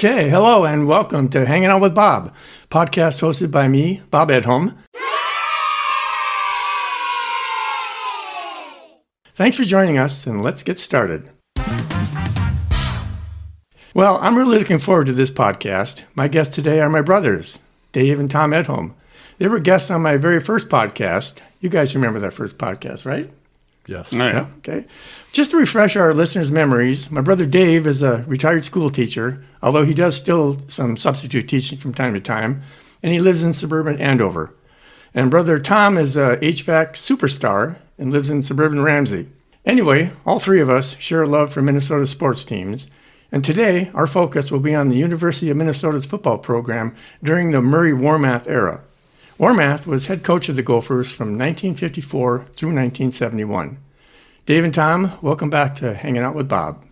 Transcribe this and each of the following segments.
Okay, hello and welcome to Hanging Out with Bob, podcast hosted by me, Bob Edholm. Thanks for joining us, and let's get started. Well, I'm really looking forward to this podcast. My guests today are my brothers, Dave and Tom Edholm. They were guests on my very first podcast. You guys remember that first podcast, right? Yes. Oh, yeah. Okay. Just to refresh our listeners' memories, my brother Dave is a retired school teacher, although he does still some substitute teaching from time to time, and he lives in suburban Andover. And brother Tom is a HVAC superstar and lives in suburban Ramsey. Anyway, all three of us share a love for Minnesota sports teams, and today our focus will be on the University of Minnesota's football program during the Murray Warmath era. Warmath was head coach of the Gophers from 1954 through 1971. Dave and Tom, welcome back to Hanging Out with Bob.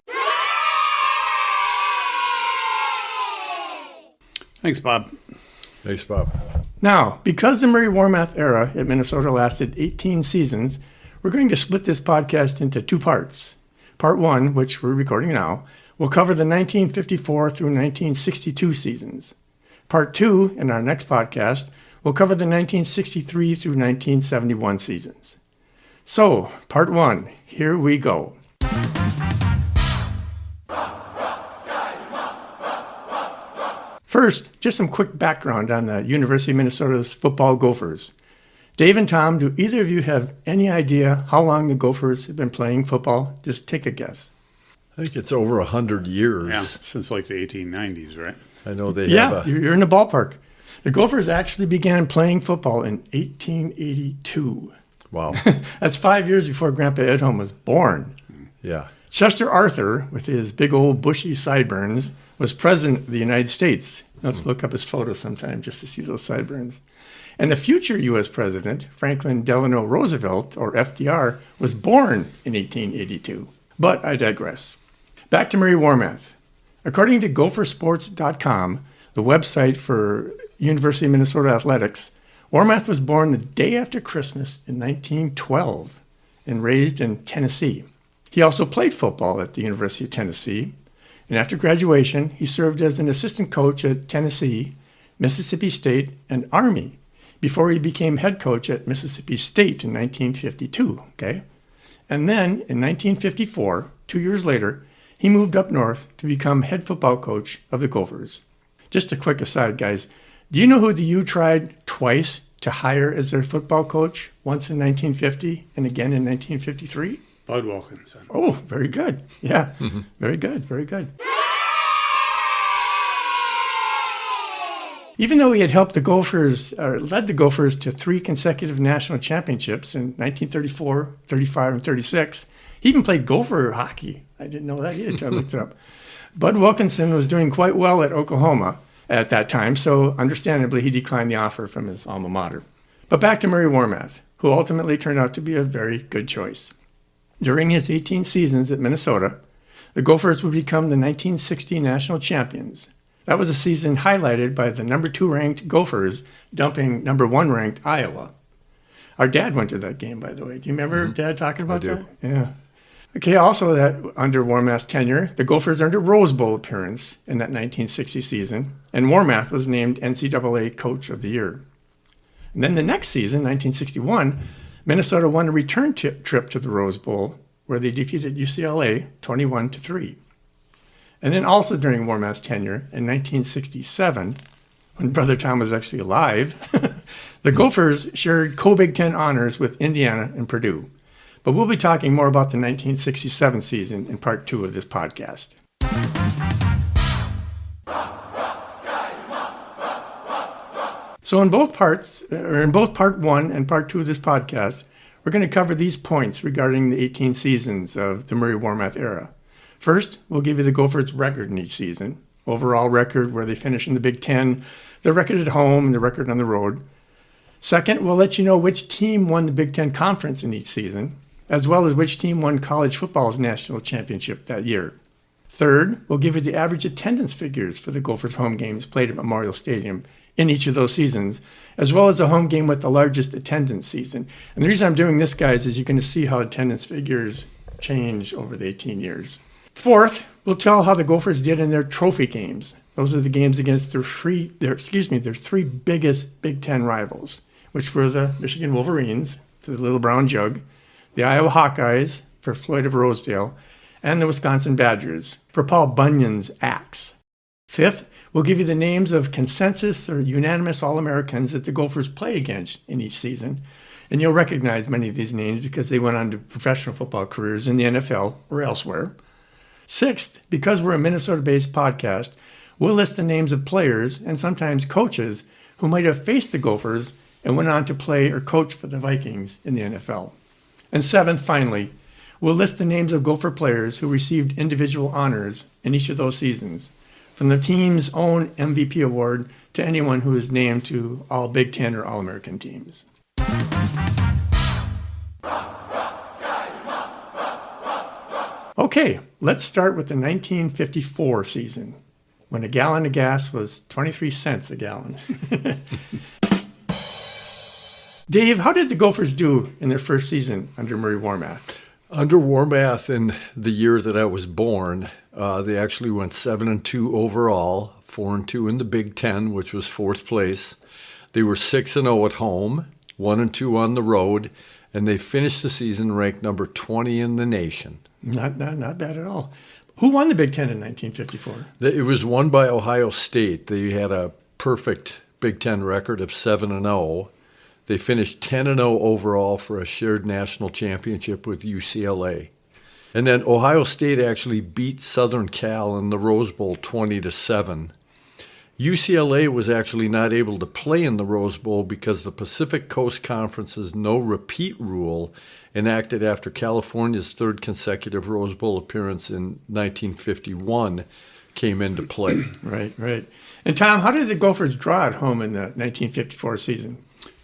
Thanks, Bob. Thanks, Bob. Now, because the Murray Warmath era at Minnesota lasted 18 seasons, we're going to split this podcast into two parts. Part one, which we're recording now, will cover the 1954 through 1962 seasons. Part two, in our next podcast, will cover the 1963 through 1971 seasons. So, part one, here we go. First, just some quick background on the University of Minnesota's football Gophers. Dave and Tom, do either of you have any idea how long the Gophers have been playing football? Just take a guess. I think it's over 100 years. Yeah, since like the 1890s, right? I know they Yeah, have you're in the ballpark. The Gophers actually began playing football in 1882. Wow. That's 5 years before Grandpa Edholm was born. Yeah. Chester Arthur, with his big old bushy sideburns, was president of the United States. Let's look up his photo sometime just to see those sideburns. And the future U.S. president, Franklin Delano Roosevelt, or FDR, was born in 1882. But I digress. Back to Murray Warmath. According to gophersports.com, the website for University of Minnesota Athletics, Warmath was born the day after Christmas in 1912 and raised in Tennessee. He also played football at the University of Tennessee, and after graduation, he served as an assistant coach at Tennessee, Mississippi State, and Army before he became head coach at Mississippi State in 1952, okay? And then in 1954, 2 years later, he moved up north to become head football coach of the Gophers. Just a quick aside, guys. Do you know who the U tried twice to hire as their football coach? Once in 1950 and again in 1953? Bud Wilkinson. Oh, very good. Yeah, very good, very good. Even though he had helped the Gophers, or led the Gophers to 3 consecutive national championships in 1934, 35, and 36, he even played Gopher hockey. I didn't know that either until I looked it up. Bud Wilkinson was doing quite well at Oklahoma at that time, so understandably he declined the offer from his alma mater. But back to Murray Warmath, who ultimately turned out to be a very good choice. During his 18 seasons at Minnesota, the Gophers would become the 1960 national champions. That was a season highlighted by the number 2 ranked Gophers dumping number 1 ranked Iowa. Our dad went to that game, by the way. Do you remember Dad talking about that? Yeah. Okay, also that under Warmath's tenure, the Gophers earned a Rose Bowl appearance in that 1960 season, and Warmath was named NCAA Coach of the Year. And then the next season, 1961, Minnesota won a return trip to the Rose Bowl, where they defeated UCLA 21-3. And then also during Warmath's tenure in 1967, when Brother Tom was actually alive, the Gophers shared co-Big Ten honors with Indiana and Purdue. But we'll be talking more about the 1967 season in part 2 of this podcast. So in both part 1 and part 2 of this podcast, we're going to cover these points regarding the 18 seasons of the Murray Warmath era. First, we'll give you the Gophers' record in each season, overall record where they finish in the Big Ten, the record at home, and the record on the road. Second, we'll let you know which team won the Big Ten Conference in each season, as well as which team won college football's national championship that year. Third, we'll give you the average attendance figures for the Gophers' home games played at Memorial Stadium in each of those seasons, as well as the home game with the largest attendance season. And the reason I'm doing this, guys, is you're going to see how attendance figures change over the 18 years. Fourth, we'll tell how the Gophers did in their trophy games. Those are the games against their three biggest Big Ten rivals, which were the Michigan Wolverines, for the Little Brown Jug, the Iowa Hawkeyes, for Floyd of Rosedale, and the Wisconsin Badgers, for Paul Bunyan's Axe. Fifth, we'll give you the names of consensus or unanimous All-Americans that the Gophers play against in each season. And you'll recognize many of these names because they went on to professional football careers in the NFL or elsewhere. Sixth, because we're a Minnesota-based podcast, we'll list the names of players and sometimes coaches who might have faced the Gophers and went on to play or coach for the Vikings in the NFL. And seventh, finally, we'll list the names of Gopher players who received individual honors in each of those seasons, from the team's own MVP award to anyone who is named to all Big Ten or All-American teams. Okay, let's start with the 1954 season, when a gallon of gas was 23 cents a gallon. Dave, how did the Gophers do in their first season under Murray Warmath? Under Warmath, in the year that I was born, they actually went 7-2 overall, 4-2 in the Big Ten, which was fourth place. They were 6-0 at home, 1-2 on the road, and they finished the season ranked number 20 in the nation. Not bad at all. Who won the Big Ten in 1954? It was won by Ohio State. They had a perfect Big Ten record of 7-0. They finished 10-0 overall for a shared national championship with UCLA. And then Ohio State actually beat Southern Cal in the Rose Bowl 20-7. UCLA was actually not able to play in the Rose Bowl because the Pacific Coast Conference's no-repeat rule enacted after California's third consecutive Rose Bowl appearance in 1951 came into play. Right. And Tom, how did the Gophers draw at home in the 1954 season?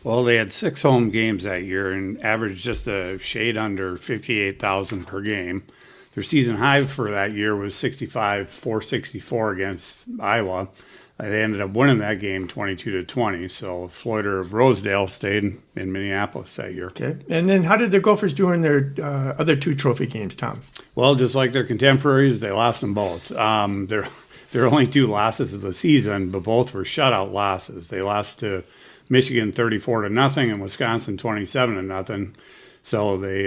Well, they had 6 home games that year and averaged just a shade under 58,000 per game. Their season high for that year was 464 against Iowa. They ended up winning that game 22-20. So Floyd of Rosedale stayed in Minneapolis that year. Okay. And then how did the Gophers do in their other 2 trophy games, Tom? Well, just like their contemporaries, they lost them both. They're only 2 losses of the season, but both were shutout losses. They lost to Michigan 34-0 and Wisconsin 27-0. So they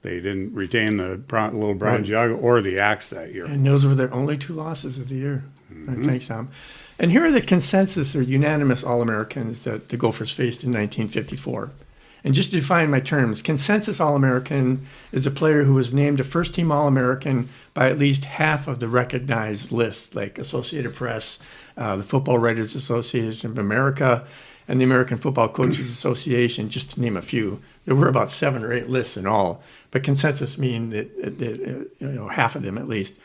didn't retain the Little Brown Jug or the Axe that year. And those were their only 2 losses of the year. Mm-hmm. Right, thanks, Tom. And here are the consensus or unanimous All-Americans that the Gophers faced in 1954. And just to define my terms, consensus All-American is a player who was named a first-team All-American by at least half of the recognized lists, like Associated Press, the Football Writers Association of America, and the American Football Coaches Association, just to name a few. There were about 7 or 8 lists in all, but consensus mean that half of them at least.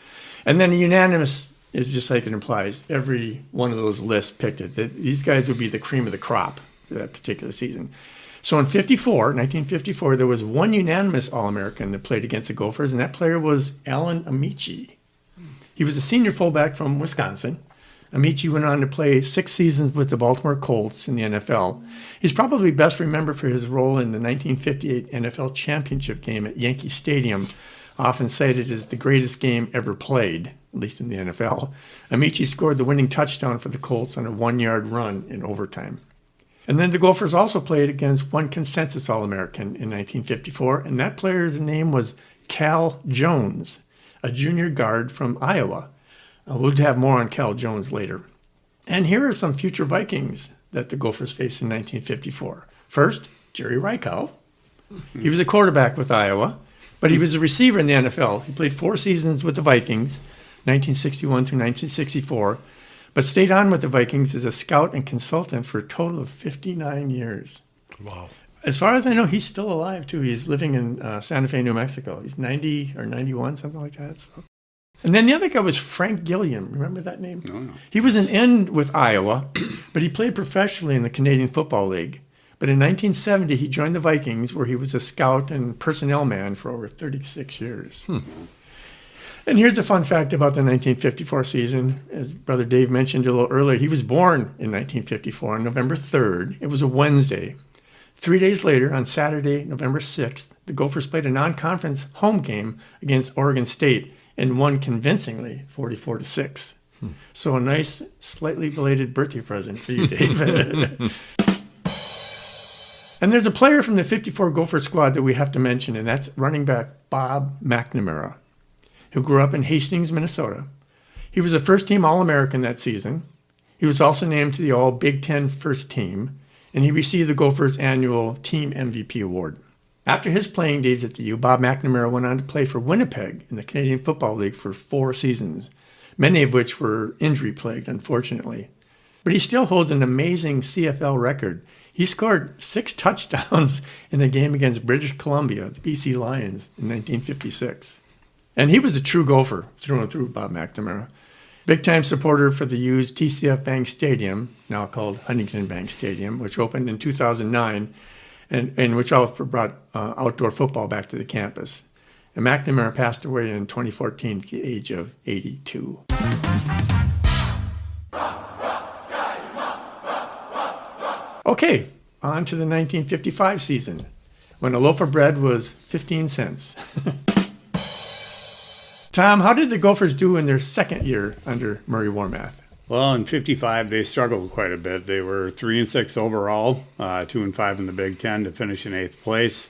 And then a unanimous is just like it implies. Every one of those lists picked it. These guys would be the cream of the crop for that particular season. So in 1954, there was one unanimous All-American that played against the Gophers, and that player was Alan Amici. He was a senior fullback from Wisconsin. Amici went on to play 6 seasons with the Baltimore Colts in the NFL. He's probably best remembered for his role in the 1958 NFL championship game at Yankee Stadium, often cited as the greatest game ever played, at least in the NFL. Amici scored the winning touchdown for the Colts on a 1-yard run in overtime. And then the Gophers also played against one consensus All-American in 1954, and that player's name was Cal Jones, a junior guard from Iowa. We'll have more on Cal Jones later. And here are some future Vikings that the Gophers faced in 1954. First, Jerry Reichow. He was a quarterback with Iowa, but he was a receiver in the NFL. He played 4 seasons with the Vikings, 1961 through 1964, but stayed on with the Vikings as a scout and consultant for a total of 59 years. Wow. As far as I know, he's still alive, too. He's living in Santa Fe, New Mexico. He's 90 or 91, something like that. So. And then the other guy was Frank Gilliam. Remember that name? No. He was an end with Iowa, but he played professionally in the Canadian Football League. But in 1970, he joined the Vikings, where he was a scout and personnel man for over 36 years. And here's a fun fact about the 1954 season. As Brother Dave mentioned a little earlier, he was born in 1954 on November 3rd. It was a Wednesday. 3 days later, on Saturday, November 6th, the Gophers played a non-conference home game against Oregon State and won convincingly 44-6. So a nice, slightly belated birthday present for you, Dave. And there's a player from the 54 Gopher squad that we have to mention, and that's running back Bob McNamara, who grew up in Hastings, Minnesota. He was a first-team All-American that season. He was also named to the All-Big Ten first team, and he received the Gophers' annual Team MVP award. After his playing days at the U, Bob McNamara went on to play for Winnipeg in the Canadian Football League for 4 seasons, many of which were injury-plagued, unfortunately. But he still holds an amazing CFL record. He scored 6 touchdowns in a game against British Columbia, the BC Lions, in 1956. And he was a true Gopher, through and through, Bob McNamara. Big-time supporter for the U's TCF Bank Stadium, now called Huntington Bank Stadium, which opened in 2009, and which also brought outdoor football back to the campus. And McNamara passed away in 2014 at the age of 82. Okay, on to the 1955 season, when a loaf of bread was 15 cents. Tom, how did the Gophers do in their second year under Murray Warmath? Well, in 55, they struggled quite a bit. They were 3-6 overall, 2-5 in the Big Ten to finish in 8th place.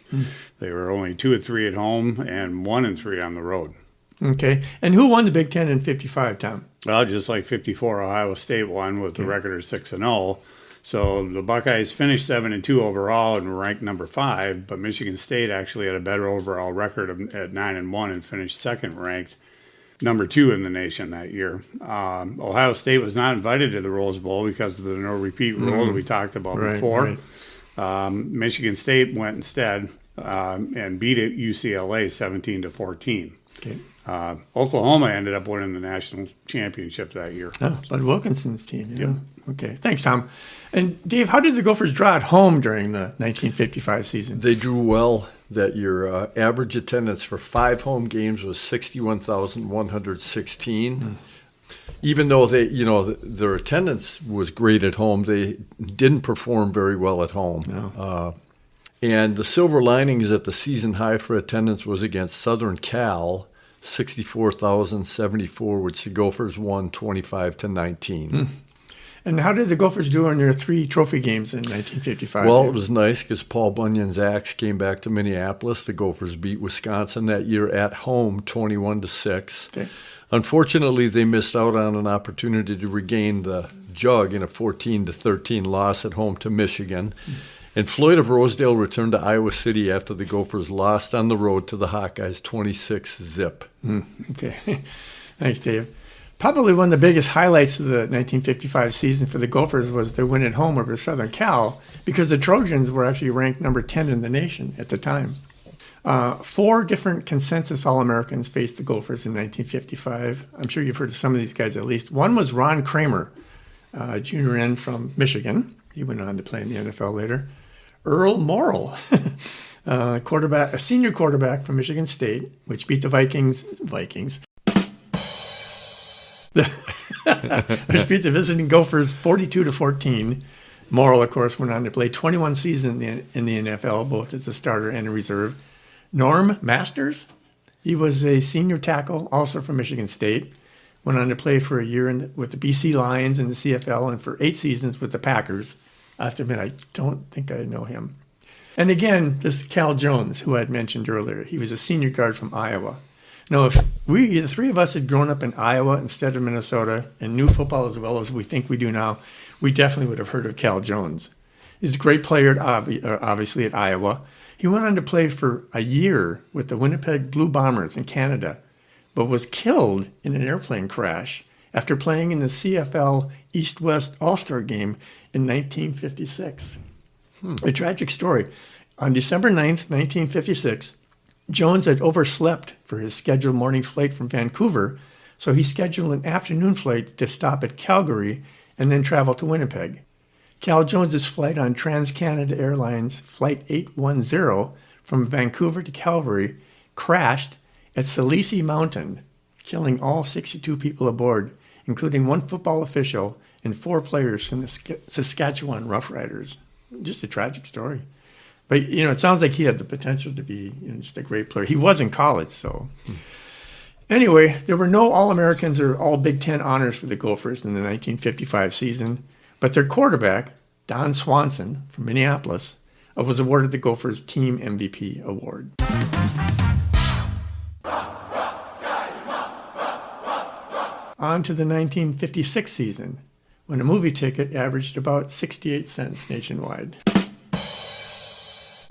They were only 2-3 at home and 1-3 on the road. Okay, and who won the Big Ten in 55, Tom? Well, just like 54, Ohio State won with the record of 6-0. So the Buckeyes finished 7-2 overall and were ranked number 5, but Michigan State actually had a better overall record at 9-1 and finished second ranked, number 2 in the nation that year. Ohio State was not invited to the Rose Bowl because of the no repeat rule that we talked about before. Right. Michigan State went instead and beat UCLA 17-14. Okay. Oklahoma ended up winning the national championship that year. Oh, Bud Wilkinson's team. Yeah. Yep. Okay. Thanks, Tom. And Dave, how did the Gophers draw at home during the 1955 season? They drew well that year. Average attendance for 5 home games was 61,116. Even though their attendance was great at home, they didn't perform very well at home. No. And the silver linings at the season high for attendance was against Southern Cal, 64,074, which the Gophers won 25-19. And how did the Gophers do in their 3 trophy games in 1955? Well, it was nice because Paul Bunyan's Axe came back to Minneapolis. The Gophers beat Wisconsin that year at home, 21-6. Okay. Unfortunately, they missed out on an opportunity to regain the jug in a 14-13 loss at home to Michigan. And Floyd of Rosedale returned to Iowa City after the Gophers lost on the road to the Hawkeyes 26-zip. Okay. Thanks, Dave. Probably one of the biggest highlights of the 1955 season for the Gophers was their win at home over Southern Cal, because the Trojans were actually ranked number 10 in the nation at the time. 4 different consensus All-Americans faced the Gophers in 1955. I'm sure you've heard of some of these guys at least. One was Ron Kramer, junior end from Michigan. He went on to play in the NFL later. Earl Morrill, a senior quarterback from Michigan State, which beat the Vikings. Which beat the visiting Gophers 42-14. Morrill, of course, went on to play 21 seasons in the NFL, both as a starter and a reserve. Norm Masters, he was a senior tackle, also from Michigan State. Went on to play for a year with the BC Lions in the CFL and for 8 seasons with the Packers. I have to admit, I don't think I know him. And again, this Cal Jones, who I had mentioned earlier, he was a senior guard from Iowa. Now, if the 3 of us had grown up in Iowa instead of Minnesota and knew football as well as we think we do now, we definitely would have heard of Cal Jones. He's a great player, obviously, at Iowa. He went on to play for a year with the Winnipeg Blue Bombers in Canada, but was killed in an airplane crash after playing in the CFL East-West All-Star Game in 1956. A tragic story. On December 9th, 1956, Jones had overslept for his scheduled morning flight from Vancouver, so he scheduled an afternoon flight to stop at Calgary and then travel to Winnipeg. Cal Jones's flight on TransCanada Airlines Flight 810 from Vancouver to Calgary crashed at Silesi Mountain, killing all 62 people aboard, including 1 football official and 4 players from the Saskatchewan Roughriders. Just a tragic story. But, it sounds like he had the potential to be just a great player. He was in college, so. Anyway, there were no All-Americans or all Big Ten honors for the Gophers in the 1955 season, but their quarterback, Don Swanson from Minneapolis, was awarded the Gophers Team MVP award. On to the 1956 season, when a movie ticket averaged about 68 cents nationwide.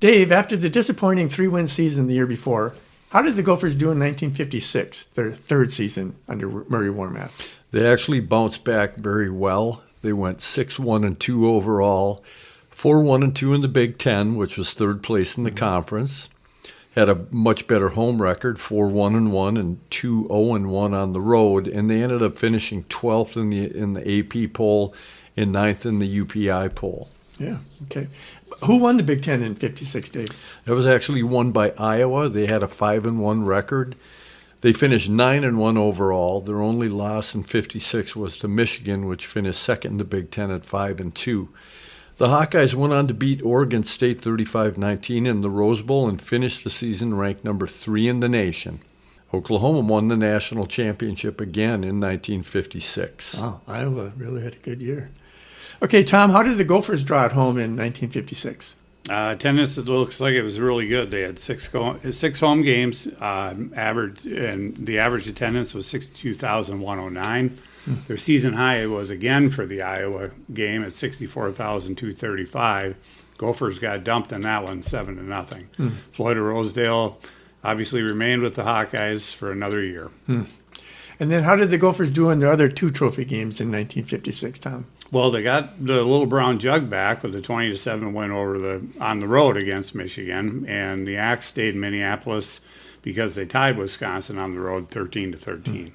Dave, after the disappointing 3-win season the year before, how did the Gophers do in 1956, their third season under Murray Warmath? They actually bounced back very well. They went 6-1-2 overall, 4-1-2 in the Big Ten, which was third place in the conference. Had a much better home record, 4-1-1 and 2-0-1 on the road, and they ended up finishing 12th in the AP poll and 9th in the UPI poll. Yeah, okay. Who won the Big Ten in 56, Dave? That was actually won by Iowa. They had a 5-1 record. They finished 9-1 overall. Their only loss in 56 was to Michigan, which finished second in the Big Ten at 5-2. The Hawkeyes went on to beat Oregon State 35-19 in the Rose Bowl and finished the season ranked number 3 in the nation. Oklahoma won the national championship again in 1956. Wow, Iowa really had a good year. Okay, Tom, how did the Gophers draw at home in 1956? Attendance, it looks like it was really good. They had six home games. The average attendance was 62,109. Their season high was again for the Iowa game at 64,235. Gophers got dumped in that one, 7-0. Floyd of Rosedale obviously remained with the Hawkeyes for another year. And then how did the Gophers do in their other 2 trophy games in 1956, Tom? Well, they got the little brown jug back with a 20-7 win on the road against Michigan, and the Axe stayed in Minneapolis because they tied Wisconsin on the road 13-13.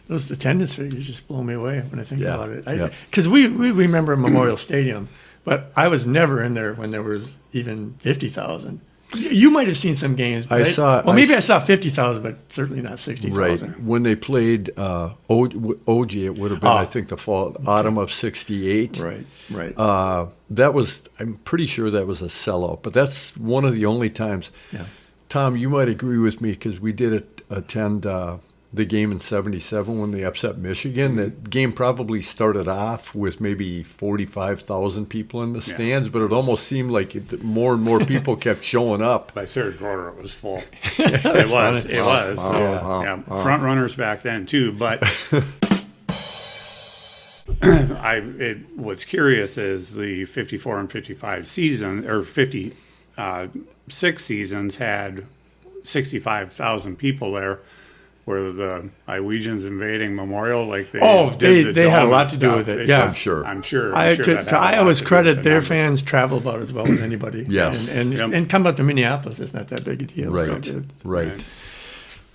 Those attendance figures just blow me away when I think about it. Yeah. Because we remember Memorial Stadium, but I was never in there when there was even 50,000. You might have seen some games. Right? Maybe I saw 50,000, but certainly not 60,000. Right. When they played OG, it would have been, I think, autumn of 68. Right. I'm pretty sure that was a sellout, but that's one of the only times. Yeah. Tom, you might agree with me because we did attend the game in 77 when they upset Michigan. That game probably started off with maybe 45,000 people in the stands, but it almost seemed like more and more people kept showing up. By third quarter, it was full. It was. It was. Front runners back then, too. But what's curious is the 54 and 55 season, or 56 seasons had 65,000 people there. Where the Iowegians invading Memorial, like they had a lot to do with it. Yeah, I'm sure. To Iowa's credit, their fans travel about as well as anybody. Yes, and come up to Minneapolis, it's not that big a deal. Right, so right.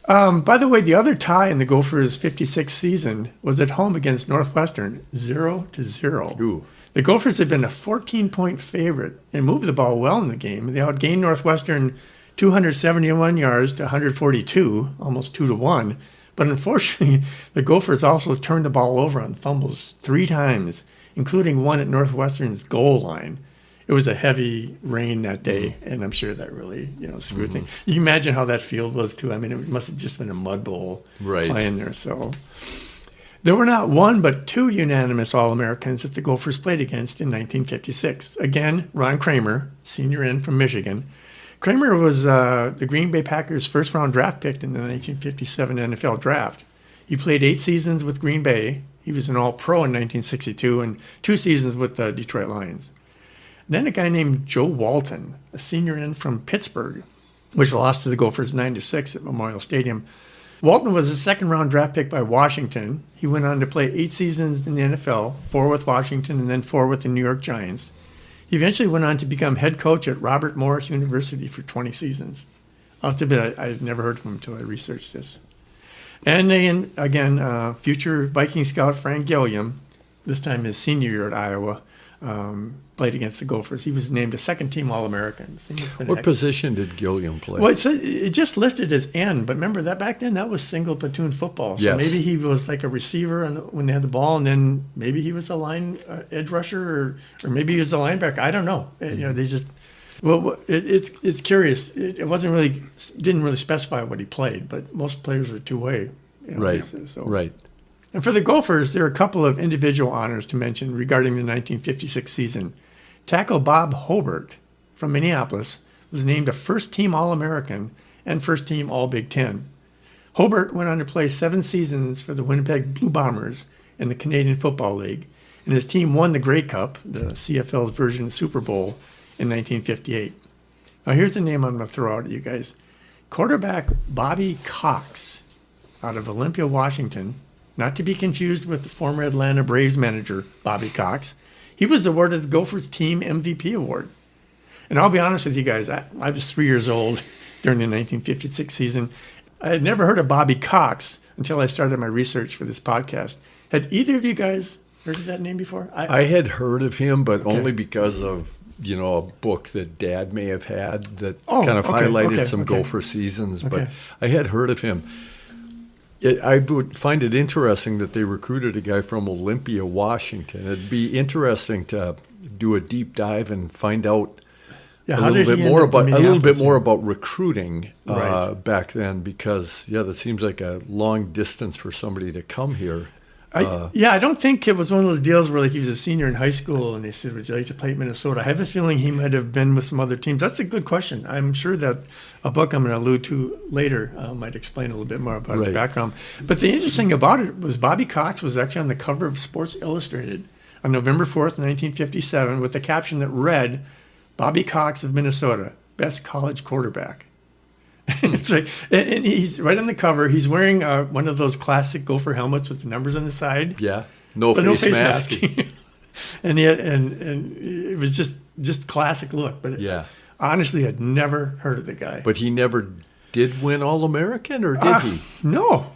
By the way, the other tie in the Gophers' 56th season was at home against Northwestern, 0-0. Ooh. The Gophers had been a 14-point favorite and moved the ball well in the game. They outgained Northwestern 271 yards to 142, almost 2-1. But unfortunately, the Gophers also turned the ball over on fumbles 3 times, including one at Northwestern's goal line. It was a heavy rain that day, and I'm sure that really, screwed things. You can imagine how that field was, too. I mean, it must have just been a mud bowl playing there. So there were not 1 but 2 unanimous All-Americans that the Gophers played against in 1956. Again, Ron Kramer, senior in from Michigan. Kramer was the Green Bay Packers' first-round draft pick in the 1957 NFL Draft. He played 8 seasons with Green Bay. He was an All-Pro in 1962 and 2 seasons with the Detroit Lions. Then a guy named Joe Walton, a senior in from Pittsburgh, which lost to the Gophers 9-6 at Memorial Stadium. Walton was a second-round draft pick by Washington. He went on to play 8 seasons in the NFL, 4 with Washington and then 4 with the New York Giants. He eventually went on to become head coach at Robert Morris University for 20 seasons. I'll have to admit, I had never heard of him until I researched this. And then, again, future Viking scout Frank Gilliam, this time his senior year at Iowa, played against the Gophers. He was named a second-team All-American. What position did Gilliam play? Well, it just listed as end, but remember that back then that was single platoon football. So maybe he was like a receiver when they had the ball, and then maybe he was a line edge rusher, or maybe he was a linebacker. I don't know. They just it's curious. It didn't really specify what he played, but most players are two-way. Right. So. Right. And for the Gophers, there are a couple of individual honors to mention regarding the 1956 season. Tackle Bob Hobart from Minneapolis was named a first-team All-American and first-team All-Big Ten. Hobart went on to play 7 seasons for the Winnipeg Blue Bombers in the Canadian Football League, and his team won the Grey Cup, the CFL's version of Super Bowl, in 1958. Now here's the name I'm going to throw out at you guys. Quarterback Bobby Cox out of Olympia, Washington, not to be confused with the former Atlanta Braves manager, Bobby Cox. He was awarded the Gophers Team MVP award. And I'll be honest with you guys, I was 3 years old during the 1956 season. I had never heard of Bobby Cox until I started my research for this podcast. Had either of you guys heard of that name before? I had heard of him, but only because of, a book that Dad may have had that highlighted some Gopher seasons. But I had heard of him. I would find it interesting that they recruited a guy from Olympia, Washington. It'd be interesting to do a deep dive and find out a little bit more about recruiting back then, because that seems like a long distance for somebody to come here. I don't think it was one of those deals where like he was a senior in high school and they said, would you like to play at Minnesota? I have a feeling he might have been with some other teams. That's a good question. I'm sure that a book I'm going to allude to later might explain a little bit more about his background. But the interesting thing about it was Bobby Cox was actually on the cover of Sports Illustrated on November 4th, 1957, with the caption that read, Bobby Cox of Minnesota, best college quarterback. It's like, and he's right on the cover. He's wearing one of those classic Gopher helmets with the numbers on the side. Yeah, no face mask. and it was just classic look. But honestly, I'd never heard of the guy. But he never did win All-American, or did he? No,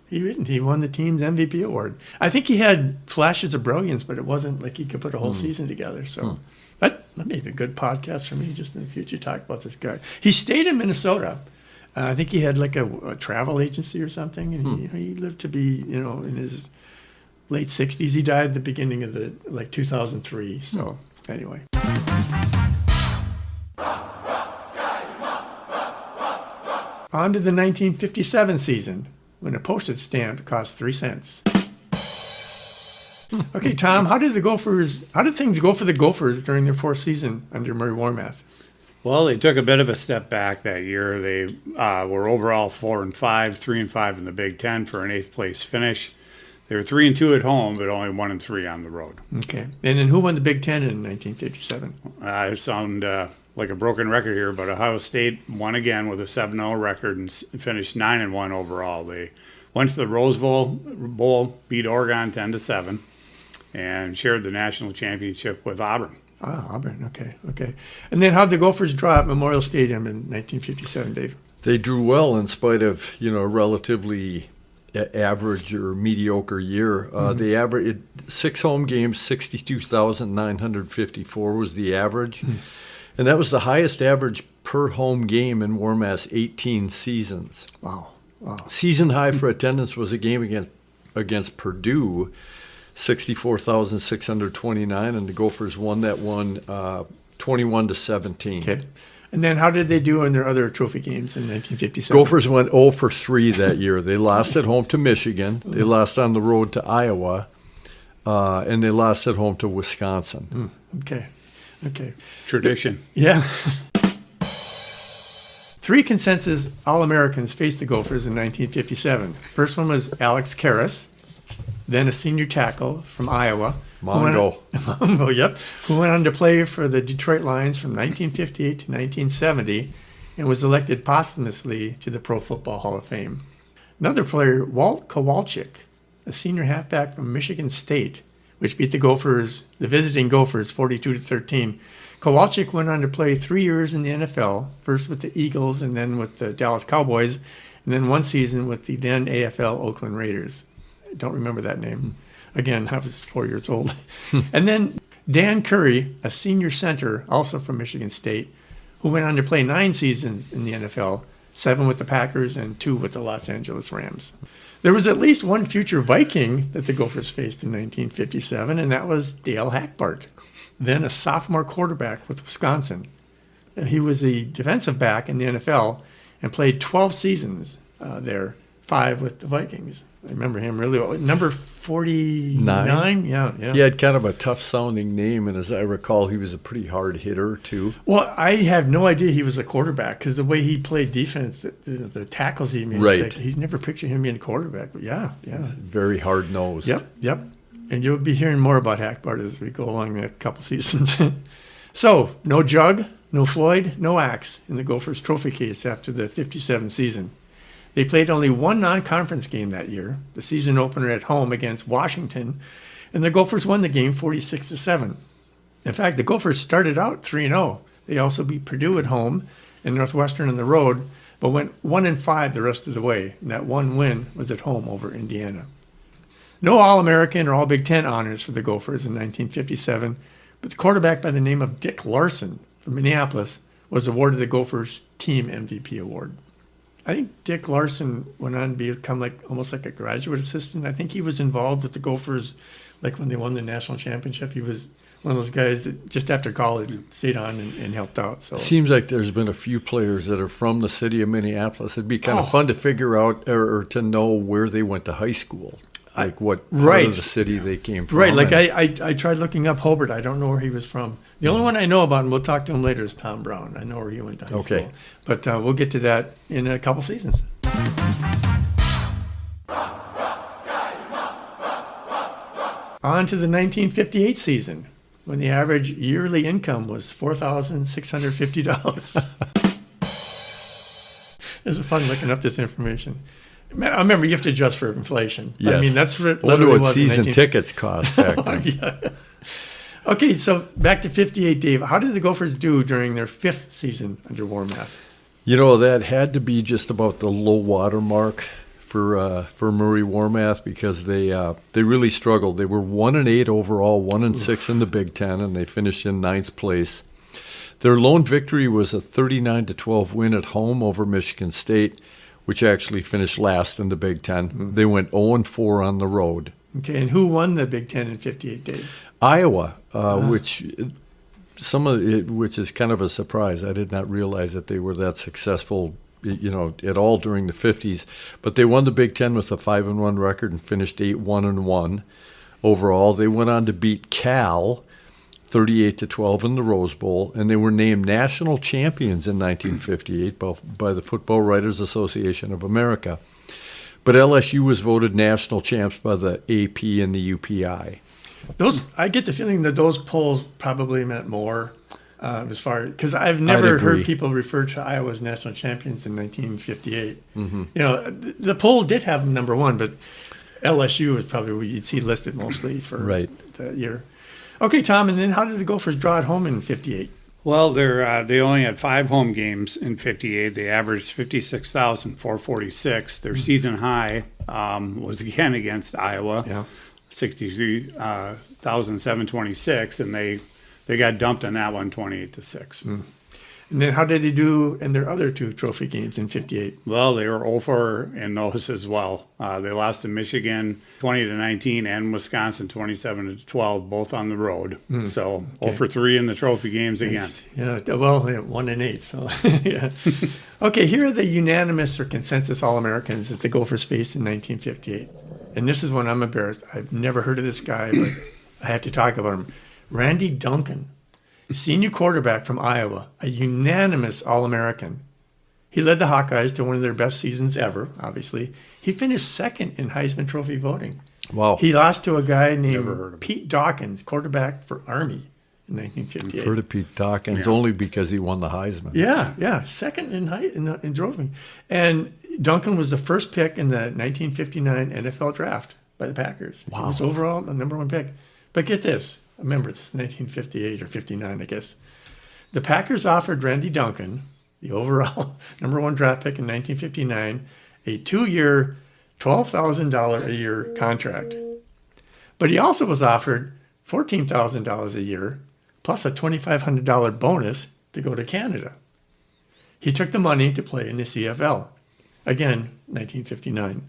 he didn't. He won the team's MVP award. I think he had flashes of brilliance, but it wasn't like he could put a whole season together. So that may be a good podcast for me just in the future to talk about this guy. He stayed in Minnesota. I think he had like a travel agency or something, and he lived to be, in his late 60s. He died at the beginning of 2003. So anyway. On to the 1957 season, when a postage stamp cost 3 cents. Okay, Tom, how did things go for the Gophers during their 4th season under Murray Warmath? Well, they took a bit of a step back that year. They were overall 4-5, 3-5 in the Big Ten for an 8th place finish. They were 3-2 at home, but only 1-3 on the road. Okay, and then who won the Big Ten in 1957? I sound like a broken record here, but Ohio State won again with a 7-0 record and finished 9-1 overall. They went to the Rose Bowl, beat Oregon 10-7, and shared the national championship with Auburn. Auburn, okay. And then how'd the Gophers draw at Memorial Stadium in 1957, Dave? They drew well in spite of, a relatively average or mediocre year. They averaged 6 home games, 62,954 was the average. And that was the highest average per home game in Warmath's 18 seasons. Wow. Season high for attendance was a game against Purdue, 64,629, and the Gophers won that one 21-17. Okay. And then how did they do in their other trophy games in 1957? Gophers went 0 for 3 that year. They lost at home to Michigan. They lost on the road to Iowa. And they lost at home to Wisconsin. Okay. Tradition. Yeah. 3 consensus All-Americans faced the Gophers in 1957. First one was Alex Karras, then a senior tackle from Iowa. Mongo, yep. Who went on to play for the Detroit Lions from 1958 to 1970 and was elected posthumously to the Pro Football Hall of Fame. Another player, Walt Kowalczyk, a senior halfback from Michigan State, which beat the visiting Gophers 42-13. Kowalczyk went on to play 3 years in the NFL, first with the Eagles and then with the Dallas Cowboys, and then 1 season with the then AFL Oakland Raiders. I don't remember that name. Again, I was 4 years old. And then Dan Curry, a senior center, also from Michigan State, who went on to play 9 seasons in the NFL, 7 with the Packers and 2 with the Los Angeles Rams. There was at least 1 future Viking that the Gophers faced in 1957, and that was Dale Hackbart, then a sophomore quarterback with Wisconsin. He was a defensive back in the NFL and played 12 seasons there, 5 with the Vikings. I remember him really well. Number 49? Yeah. He had kind of a tough-sounding name, and as I recall, he was a pretty hard hitter, too. Well, I have no idea he was a quarterback because the way he played defense, the tackles he made, Right. like, he's never pictured him being a quarterback. But yeah. Very hard-nosed. Yep. And you'll be hearing more about Hackbart as we go along the next couple seasons. So, no Jug, no Floyd, no Axe in the Gophers trophy case after the 57 season. They played only one non-conference game that year, the season opener at home against Washington, and the Gophers won the game 46-7. In fact, the Gophers started out 3-0. They also beat Purdue at home and Northwestern on the road, but went 1-5 the rest of the way, and that one win was at home over Indiana. No All-American or All-Big Ten honors for the Gophers in 1957, but the quarterback by the name of Dick Larson from Minneapolis was awarded the Gophers Team MVP award. I think Dick Larson went on to become almost like a graduate assistant. I think he was involved with the Gophers, like when they won the national championship. He was one of those guys that just after college stayed on and helped out. So Seems like there's been a few players that are from the city of Minneapolis. It'd be kind of fun to figure out or to know where they went to high school. Like what part of the city they came from. Right, like I tried looking up Hobart. I don't know where he was from. The only one I know about, and we'll talk to him later, is Tom Brown. I know where he went to high school. But we'll get to that in a couple seasons. On to the 1958 season, when the average yearly income was $4,650. It's fun looking up this information. I remember you have to adjust for inflation. Yes. I mean, that's what wonder literally what was in season tickets cost back then. Yeah. Okay, so back to 58, Dave. How did the Gophers do during their 5th season under Warmath? You know, that had to be just about the low water mark for Murray Warmath because they really struggled. They were 1-8 overall, 1-6 in the Big Ten, and they finished in 9th place. Their lone victory was a 39-12 win at home over Michigan State, which actually finished last in the Big Ten. Mm-hmm. They went 0-4 on the road. Okay, and who won the Big Ten in 58, Dave? Iowa, which is kind of a surprise. I did not realize that they were that successful, at all during the 50s. But they won the Big Ten with a 5-1 record and finished 8-1-1 overall. They went on to beat Cal 38-12 in the Rose Bowl, and they were named national champions in 1958 by the Football Writers Association of America. But LSU was voted national champs by the AP and the UPI. I get the feeling that those polls probably meant more as far because I've never heard people refer to Iowa as national champions in 1958. Mm-hmm. The poll did have them number 1, but LSU was probably what you'd see listed mostly for that year. Okay, Tom, and then how did the Gophers draw at home in 58? Well, they only had 5 home games in 58. They averaged 56,446. Their season high was again against Iowa. Yeah. 63,726, and they got dumped on that one 28-6. Mm. And then how did they do in their other 2 trophy games in 58? Well, they were 0-4 in those as well. They lost to Michigan 20-19 and Wisconsin 27-12, both on the road. Mm. So 0-3 in the trophy games again. Yeah, well, 1-8. So yeah. Okay, here are the unanimous or consensus All-Americans that the Gophers faced in 1958. And this is one I'm embarrassed. I've never heard of this guy, but I have to talk about him. Randy Duncan, senior quarterback from Iowa, a unanimous All-American. He led the Hawkeyes to one of their best seasons ever, obviously. He finished 2nd in Heisman Trophy voting. Wow. He lost to a guy named Pete Dawkins, quarterback for Army in 1958. I've heard of Pete Dawkins only because he won the Heisman. Yeah, 2nd in trophy. And Duncan was the first pick in the 1959 NFL draft by the Packers. Wow. He was overall the number 1 pick. But get this. Remember, this is 1958 or 59, I guess. The Packers offered Randy Duncan, the overall number 1 draft pick in 1959, a 2-year, $12,000 a year contract. But he also was offered $14,000 a year, plus a $2,500 bonus to go to Canada. He took the money to play in the CFL. Again, 1959.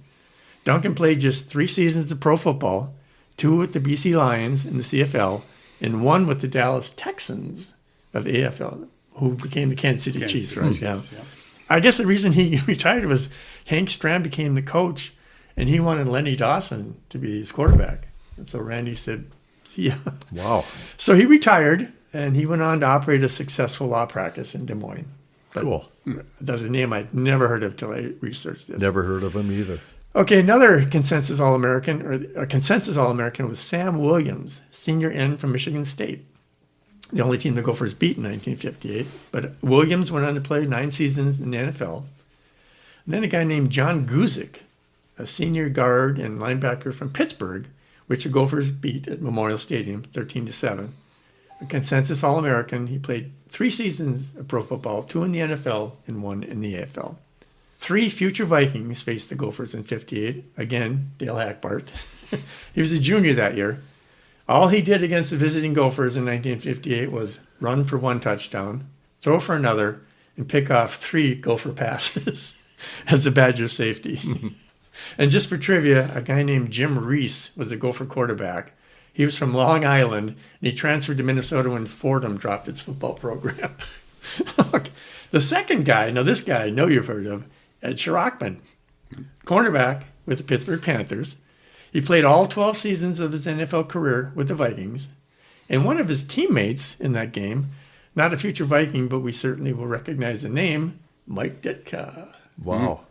Duncan played just 3 seasons of pro football, 2 with the BC Lions in the CFL, and 1 with the Dallas Texans of AFL, who became the Kansas City Chiefs, right? Yeah. I guess the reason he retired was Hank Strand became the coach, and he wanted Lenny Dawson to be his quarterback. And so Randy said, see ya. Wow. So he retired, and he went on to operate a successful law practice in Des Moines. But Cool. that's a name I'd never heard of till I researched this. Never heard of him either. Okay, another consensus All-American, or a consensus All-American, was Sam Williams, senior end from Michigan State. The only team the Gophers beat in 1958. But Williams went on to play 9 seasons in the NFL. And then a guy named John Guzik, a senior guard and linebacker from Pittsburgh, which the Gophers beat at Memorial Stadium 13-7. A consensus All-American, he played 3 seasons of pro football, 2 in the NFL and 1 in the AFL. 3 future Vikings faced the Gophers in 58. Again, Dale Hackbart. He was a junior that year. All he did against the visiting Gophers in 1958 was run for 1 touchdown, throw for another, and pick off 3 Gopher passes as the Badgers' safety. And just for trivia, a guy named Jim Reese was a Gopher quarterback. He was from Long Island, and he transferred to Minnesota when Fordham dropped its football program. The second guy, now this guy I know you've heard of, Ed Shirachman, cornerback with the Pittsburgh Panthers. He played all 12 seasons of his NFL career with the Vikings. And one of his teammates in that game, not a future Viking, but we certainly will recognize the name, Mike Ditka. Wow.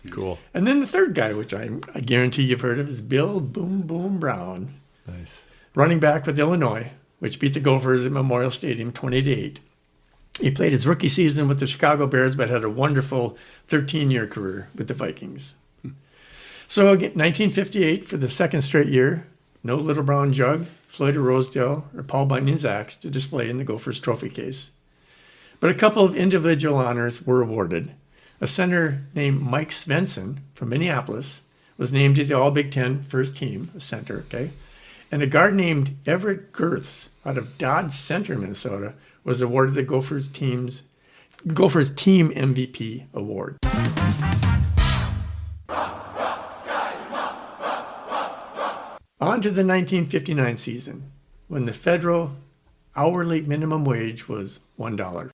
Cool. And then the third guy, which I guarantee you've heard of, is Bill Boom Boom Brown. Nice. Running back with Illinois, which beat the Gophers at Memorial Stadium 20-8. He played his rookie season with the Chicago Bears, but had a wonderful 13-year career with the Vikings. So again, 1958, for the second straight year, no Little Brown Jug, Floyd of Rosedale, or Paul Bunyan's axe to display in the Gophers trophy case. But a couple of individual honors were awarded. A center named Mike Svensson from Minneapolis was named to the All-Big Ten first team, a center, okay? And a guard named Everett Girths out of Dodge Center, Minnesota, was awarded the Gophers Team MVP award. On to the 1959 season, when the federal hourly minimum wage was $1.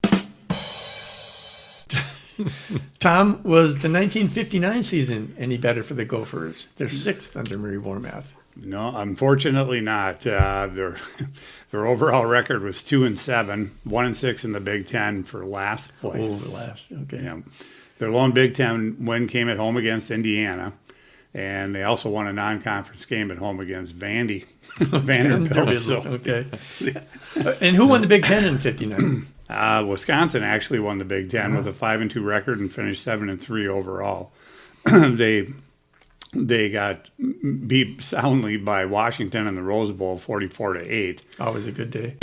Tom, was the 1959 season any better for the Gophers? They're 6th under Murray Warmath. No, unfortunately not. Their overall record was 2-7, 1-6 in the Big Ten for last place. Oh, the last, okay. Yeah. Their lone Big Ten win came at home against Indiana, and they also won a non-conference game at home against Vanderbilt. So. Okay. And who won the Big Ten in 59? Wisconsin actually won the Big Ten with a 5-2 record and finished 7-3 overall. They got beat soundly by Washington in the Rose Bowl, 44-8. Always a good day.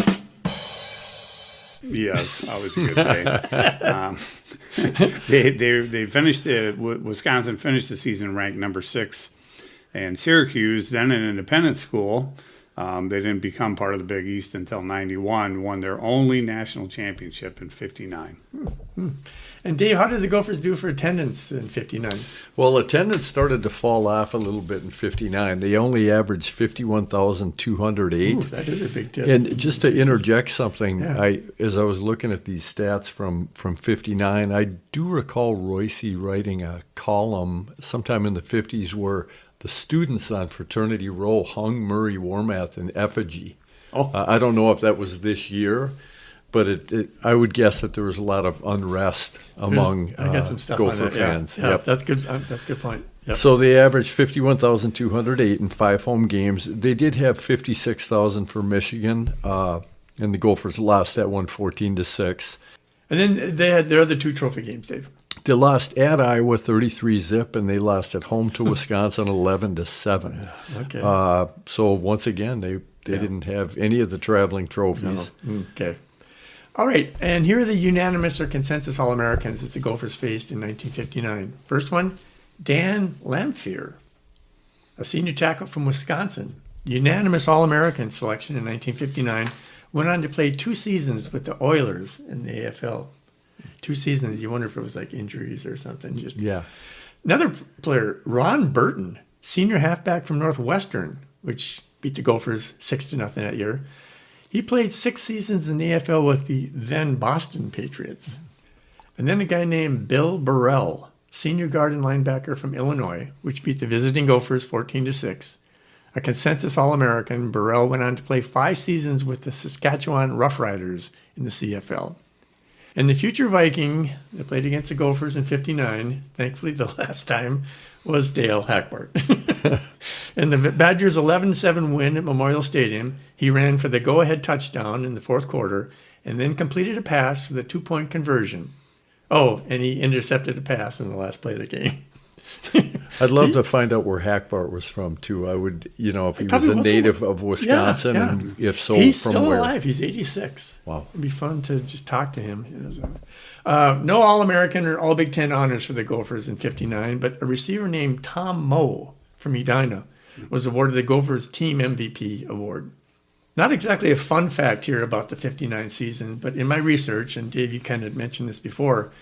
Yes, always a good day. They finished Wisconsin finished the season ranked number 6, and Syracuse, then an independent school, they didn't become part of the Big East until 91, won their only national championship in 59. And Dave, how did the Gophers do for attendance in 59? Well, attendance started to fall off a little bit in 59. They only averaged 51,208. Ooh, that is a big tip. And just to interject something, Yeah. as I was looking at these stats from 59, I do recall Royce writing a column sometime in the 50s where the students on fraternity row hung Murray Warmath in effigy. Oh. I don't know if that was this year, but I would guess that there was a lot of unrest among I got some stuff Gopher on that. fans. Yeah, Yep. that's good. That's a good point. Yep. So they averaged 51,208 in 5 home games. They did have 56,000 for Michigan, and the Gophers lost that one 14-6. And then they had their other 2 trophy games, Dave. They lost at Iowa 33-0, and they lost at home to Wisconsin 11-7. Okay. So once again, they didn't have any of the traveling trophies. No. Okay. All right, and here are the unanimous or consensus All-Americans that the Gophers faced in 1959. First one, Dan Lamphere, a senior tackle from Wisconsin. Unanimous All-American selection in 1959. Went on to play 2 seasons with the Oilers in the AFL. 2 seasons. You wonder if it was like injuries or something. Just Yeah. Another player, Ron Burton, senior halfback from Northwestern, which beat the Gophers 6-0 that year. He played 6 seasons in the AFL with the then Boston Patriots. And then a guy named Bill Burrell, senior guard and linebacker from Illinois, which beat the visiting Gophers 14-6. A consensus All-American, Burrell went on to play 5 seasons with the Saskatchewan Roughriders in the CFL. And the future Viking that played against the Gophers in 59, thankfully the last time, was Dale Hackbart. In the Badgers' 11-7 win at Memorial Stadium, he ran for the go-ahead touchdown in the fourth quarter and then completed a pass for the 2-point conversion. Oh, and he intercepted a pass in the last play of the game. I'd love to find out where Hackbart was from, too. I would, if he was a was native of Wisconsin, yeah. and if so, He's from still where? alive. He's 86. Wow. It'd be fun to just talk to him. No All-American or All-Big Ten honors for the Gophers in 59, but a receiver named Tom Moe from Edina was awarded the Gophers Team MVP award. Not exactly a fun fact here about the 59 season, but in my research, and Dave, you kind of mentioned this before,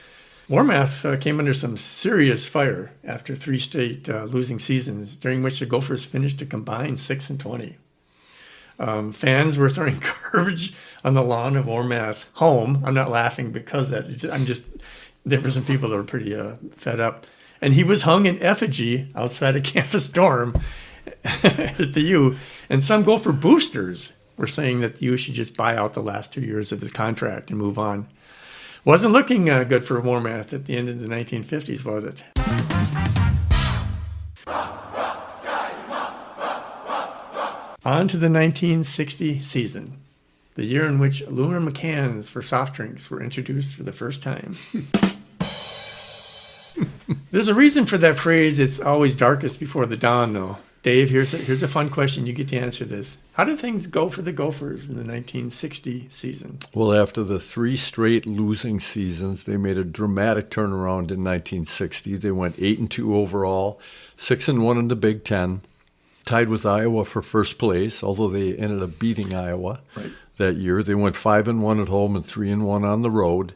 Warmath came under some serious fire after 3 straight losing seasons, during which the Gophers finished a combined 6-20. Fans were throwing garbage on the lawn of Warmath's home. I'm not laughing because there were some people that were pretty fed up. And he was hung in effigy outside a campus dorm at the U. And some Gopher boosters were saying that the U should just buy out the last 2 years of his contract and move on. Wasn't looking good for Warmath at the end of the 1950s, was it? On to the 1960 season, the year in which aluminum cans for soft drinks were introduced for the first time. There's a reason for that phrase, it's always darkest before the dawn, though. Dave, here's a fun question. You get to answer this. How did things go for the Gophers in the 1960 season? Well, after the 3 straight losing seasons, they made a dramatic turnaround in 1960. They went 8-2 overall, 6-1 in the Big Ten, tied with Iowa for first place, although they ended up beating Iowa that year. They went 5-1 at home and 3-1 on the road.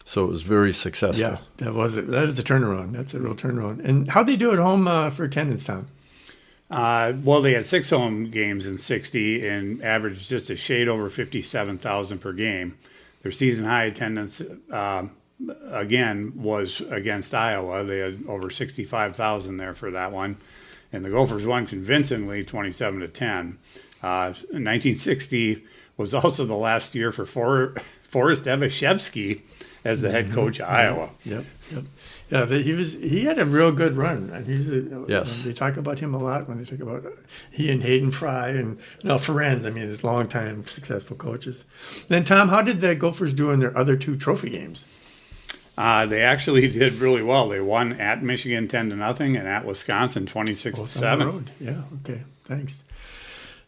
So it was very successful. Yeah, that was it. That is a turnaround. That's a real turnaround. And how'd they do at home for attendance, Tom? Well, they had 6 home games in 60 and averaged just a shade over 57,000 per game. Their season high attendance, again, was against Iowa. They had over 65,000 there for that one. And the Gophers won convincingly 27-10. 1960 was also the last year for Forrest Evashevsky as the head coach of Iowa. Yep. Yeah, he had a real good run. And Yes. They talk about him a lot when they talk about he and Hayden Fry and Ferenz. His longtime successful coaches. Then, Tom, how did the Gophers do in their other 2 trophy games? They actually did really well. They won at Michigan 10-0 and at Wisconsin 26-7. Yeah, okay, thanks.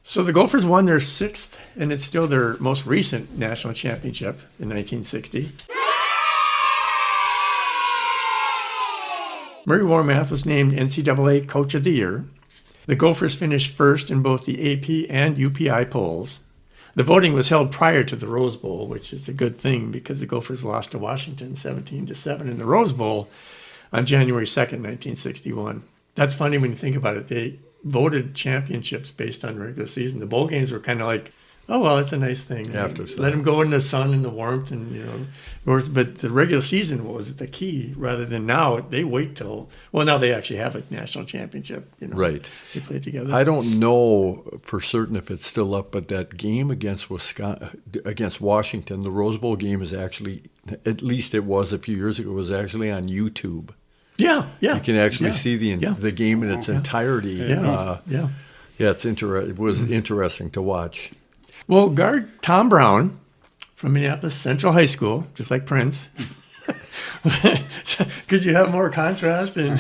So the Gophers won their 6th, and it's still their most recent national championship in 1960. Murray Warmath was named NCAA Coach of the Year. The Gophers finished first in both the AP and UPI polls. The voting was held prior to the Rose Bowl, which is a good thing because the Gophers lost to Washington 17-7 in the Rose Bowl on January 2nd, 1961. That's funny when you think about it. They voted championships based on regular season. The bowl games were kind of like, oh, well, it's a nice thing. Let them go in the sun and the warmth, and but the regular season was the key. Rather than now, they wait till. Well, now they actually have a national championship. Right. They play together. I don't know for certain if it's still up, but that game against Washington, the Rose Bowl game is actually, at least it was a few years ago, was actually on YouTube. Yeah. You can actually see the game in its entirety. Yeah. It was interesting to watch. Well, guard Tom Brown from Minneapolis Central High School, just like Prince. Could you have more contrast in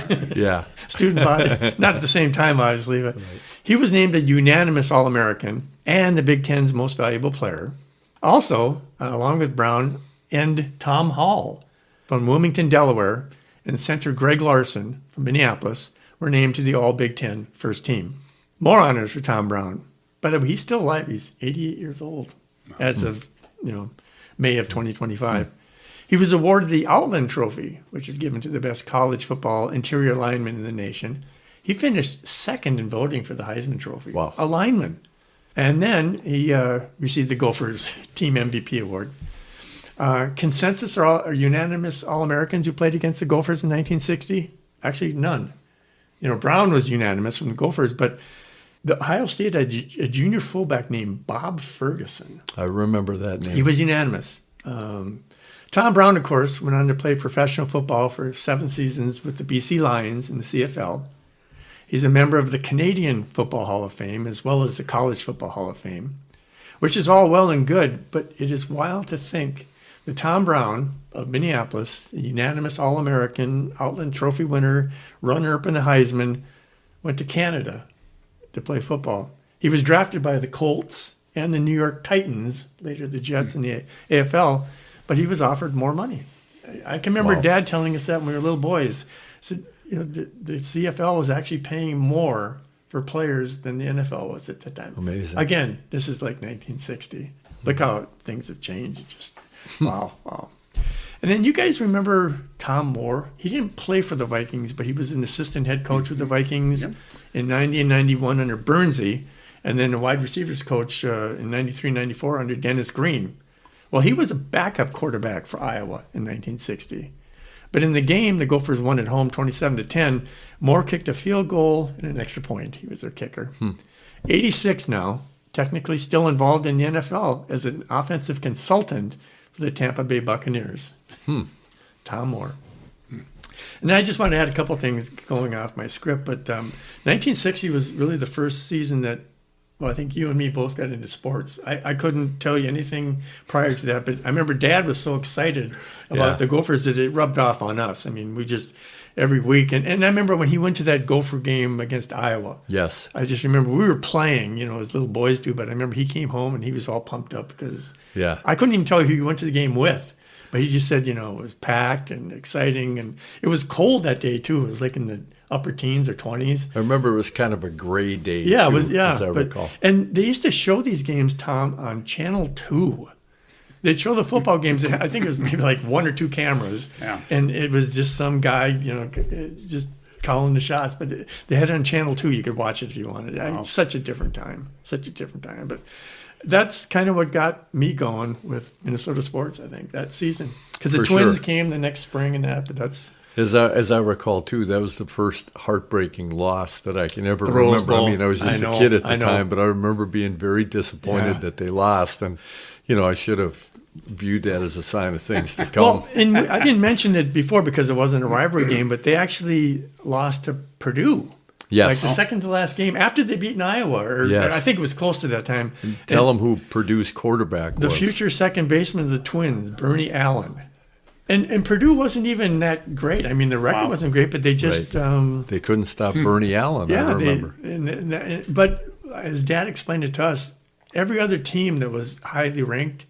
student body? Not at the same time, obviously, but he was named a unanimous All-American and the Big Ten's most valuable player. Also, along with Brown and Tom Hall from Wilmington, Delaware, and center Greg Larson from Minneapolis were named to the All-Big Ten first team. More honors for Tom Brown. By the way, he's still alive. He's 88 years old as of May of 2025. He was awarded the Outland Trophy, which is given to the best college football interior lineman in the nation. He finished 2nd in voting for the Heisman Trophy. Wow. A lineman. And then he received the Gophers Team MVP award. Consensus or unanimous All-Americans who played against the Gophers in 1960? Actually, none. Brown was unanimous from the Gophers, but the Ohio State had a junior fullback named Bob Ferguson. I remember that name. He was unanimous. Tom Brown, of course, went on to play professional football for 7 seasons with the BC Lions in the CFL. He's a member of the Canadian Football Hall of Fame as well as the College Football Hall of Fame, which is all well and good, but it is wild to think that Tom Brown of Minneapolis, a unanimous All-American, Outland Trophy winner, runner-up in the Heisman, went to Canada to play football. He was drafted by the Colts and the New York Titans, later the Jets and the AFL, but he was offered more money. I can remember Dad telling us that when we were little boys. He said, the CFL was actually paying more for players than the NFL was at the time. Amazing. Again, this is like 1960. Look how things have changed. Just wow. And then you guys remember Tom Moore? He didn't play for the Vikings, but he was an assistant head coach with the Vikings in 90 and 91 under Bernsey, and then a wide receivers coach in 93, 94 under Dennis Green. Well, he was a backup quarterback for Iowa in 1960. But in the game, the Gophers won at home 27-10. Moore kicked a field goal and an extra point. He was their kicker. 86 now, technically still involved in the NFL as an offensive consultant for the Tampa Bay Buccaneers. Tom Moore. And then I just want to add a couple things going off my script, but 1960 was really the first season that, well, I think you and me both got into sports. I couldn't tell you anything prior to that, but I remember Dad was so excited about the Gophers that it rubbed off on us. I mean, we just, every week. And I remember when he went to that Gopher game against Iowa. Yes. I just remember we were playing, as little boys do, but I remember he came home and he was all pumped up because I couldn't even tell you who he went to the game with. But he just said, it was packed and exciting. And it was cold that day, too. It was like in the upper teens or 20s. I remember it was kind of a gray day, too, it was, as I recall. And they used to show these games, Tom, on Channel 2. They'd show the football games. I think it was maybe like 1 or 2 cameras. Yeah. And it was just some guy, just calling the shots. But they had it on Channel 2. You could watch it if you wanted. Wow. Such a different time. But that's kind of what got me going with Minnesota sports, I think, that season. Because the Twins came the next spring and that, but that's... As I recall, too, that was the first heartbreaking loss that I can ever remember. I mean, I was just a kid at the time, but I remember being very disappointed that they lost. And, I should have viewed that as a sign of things to come. Well, and I didn't mention it before because it wasn't a rivalry game, but they actually lost to Purdue. Yes. Like the second to last game after they beat Iowa. Or I think it was close to that time. Tell them who Purdue's quarterback was. The future second baseman of the Twins, Bernie Allen. And Purdue wasn't even that great. I mean, the record wasn't great, but they just... they couldn't stop Bernie Allen, I remember. But as Dad explained it to us, every other team that was highly ranked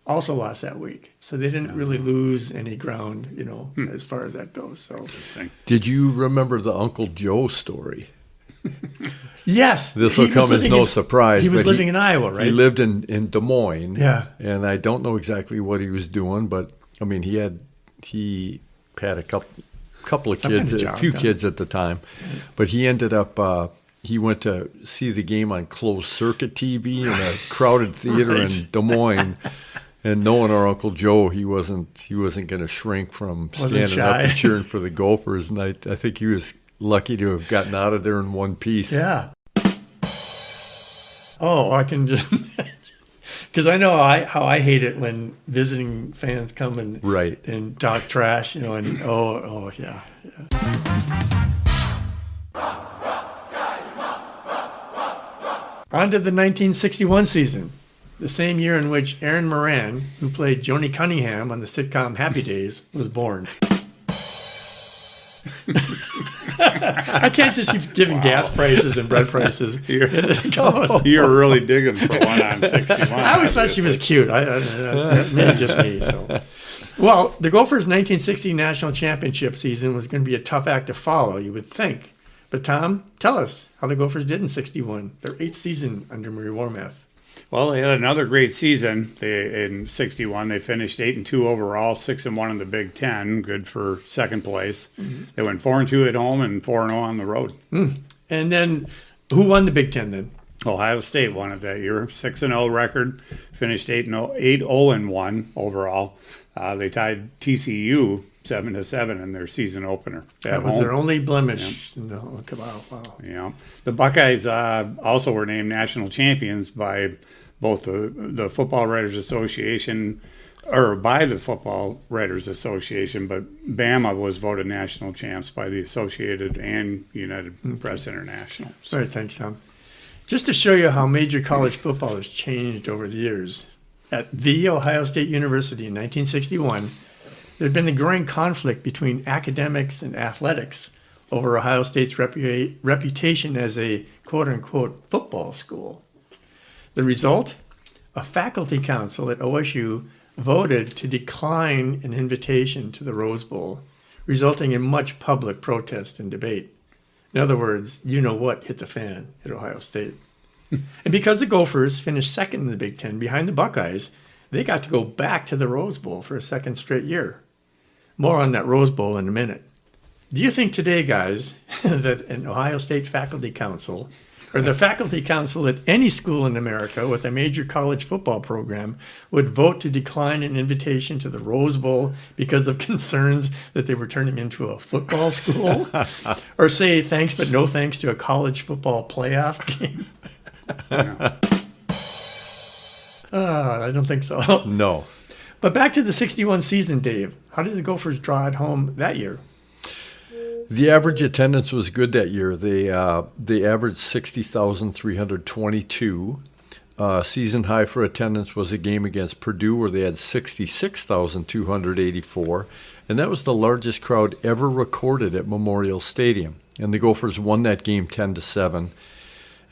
also lost that week. So they didn't really lose any ground, as far as that goes. So, did you remember the Uncle Joe story? Yes. This will come as no surprise. He was living in Iowa, right? He lived in Des Moines. Yeah. And I don't know exactly what he was doing, but I mean, he had a couple of kids, a few kids at the time, but he ended up. He went to see the game on closed circuit TV in a crowded theater in Des Moines, and knowing our Uncle Joe, he wasn't going to shrink from standing up and cheering for the Gophers, and I think he was lucky to have gotten out of there in one piece. Yeah. Oh, I can just. Because I know how I hate it when visiting fans come and talk trash, and yeah. On to the 1961 season, the same year in which Aaron Moran, who played Joni Cunningham on the sitcom Happy Days, was born. I can't just keep giving gas prices and bread prices. You're really digging for one on 61. I always thought she was cute. Maybe just me. So, well, the Gophers' 1960 national championship season was going to be a tough act to follow, you would think. But Tom, tell us how the Gophers did in 61, their 8th season under Murray Warmath. Well, they had another great season. In 61, they finished 8-2 overall, 6-1 in the Big Ten, good for second place. Mm-hmm. They went 4-2 at home and 4-0 on the road. And then, who won the Big Ten then? Ohio State won it that year, 6-0 record, finished 8-0-1 overall. They tied TCU 7-7 in their season opener. That was their only blemish. Yeah. No, wow. Yeah. The Buckeyes also were named national champions by both the Football Writers Association, or by the Football Writers Association, but Bama was voted national champs by the Associated and United Press International. So. All right, thanks, Tom. Just to show you how major college football has changed over the years, at The Ohio State University in 1961, there had been a growing conflict between academics and athletics over Ohio State's reputation as a quote-unquote football school. The result? A faculty council at OSU voted to decline an invitation to the Rose Bowl, resulting in much public protest and debate. In other words, you know what hit the fan at Ohio State. And because the Gophers finished second in the Big Ten behind the Buckeyes, they got to go back to the Rose Bowl for a second straight year. More on that Rose Bowl in a minute. Do you think today, guys, that an Ohio State faculty council, or the faculty council at any school in America with a major college football program, would vote to decline an invitation to the Rose Bowl because of concerns that they were turning into a football school? Or say thanks but no thanks to a college football playoff game? I don't think so. No. But back to the 61 season, Dave. How did the Gophers draw it home that year? The average attendance was good that year. They averaged 60,322. Season high for attendance was a game against Purdue where they had 66,284. And that was the largest crowd ever recorded at Memorial Stadium. And the Gophers won that game 10-7.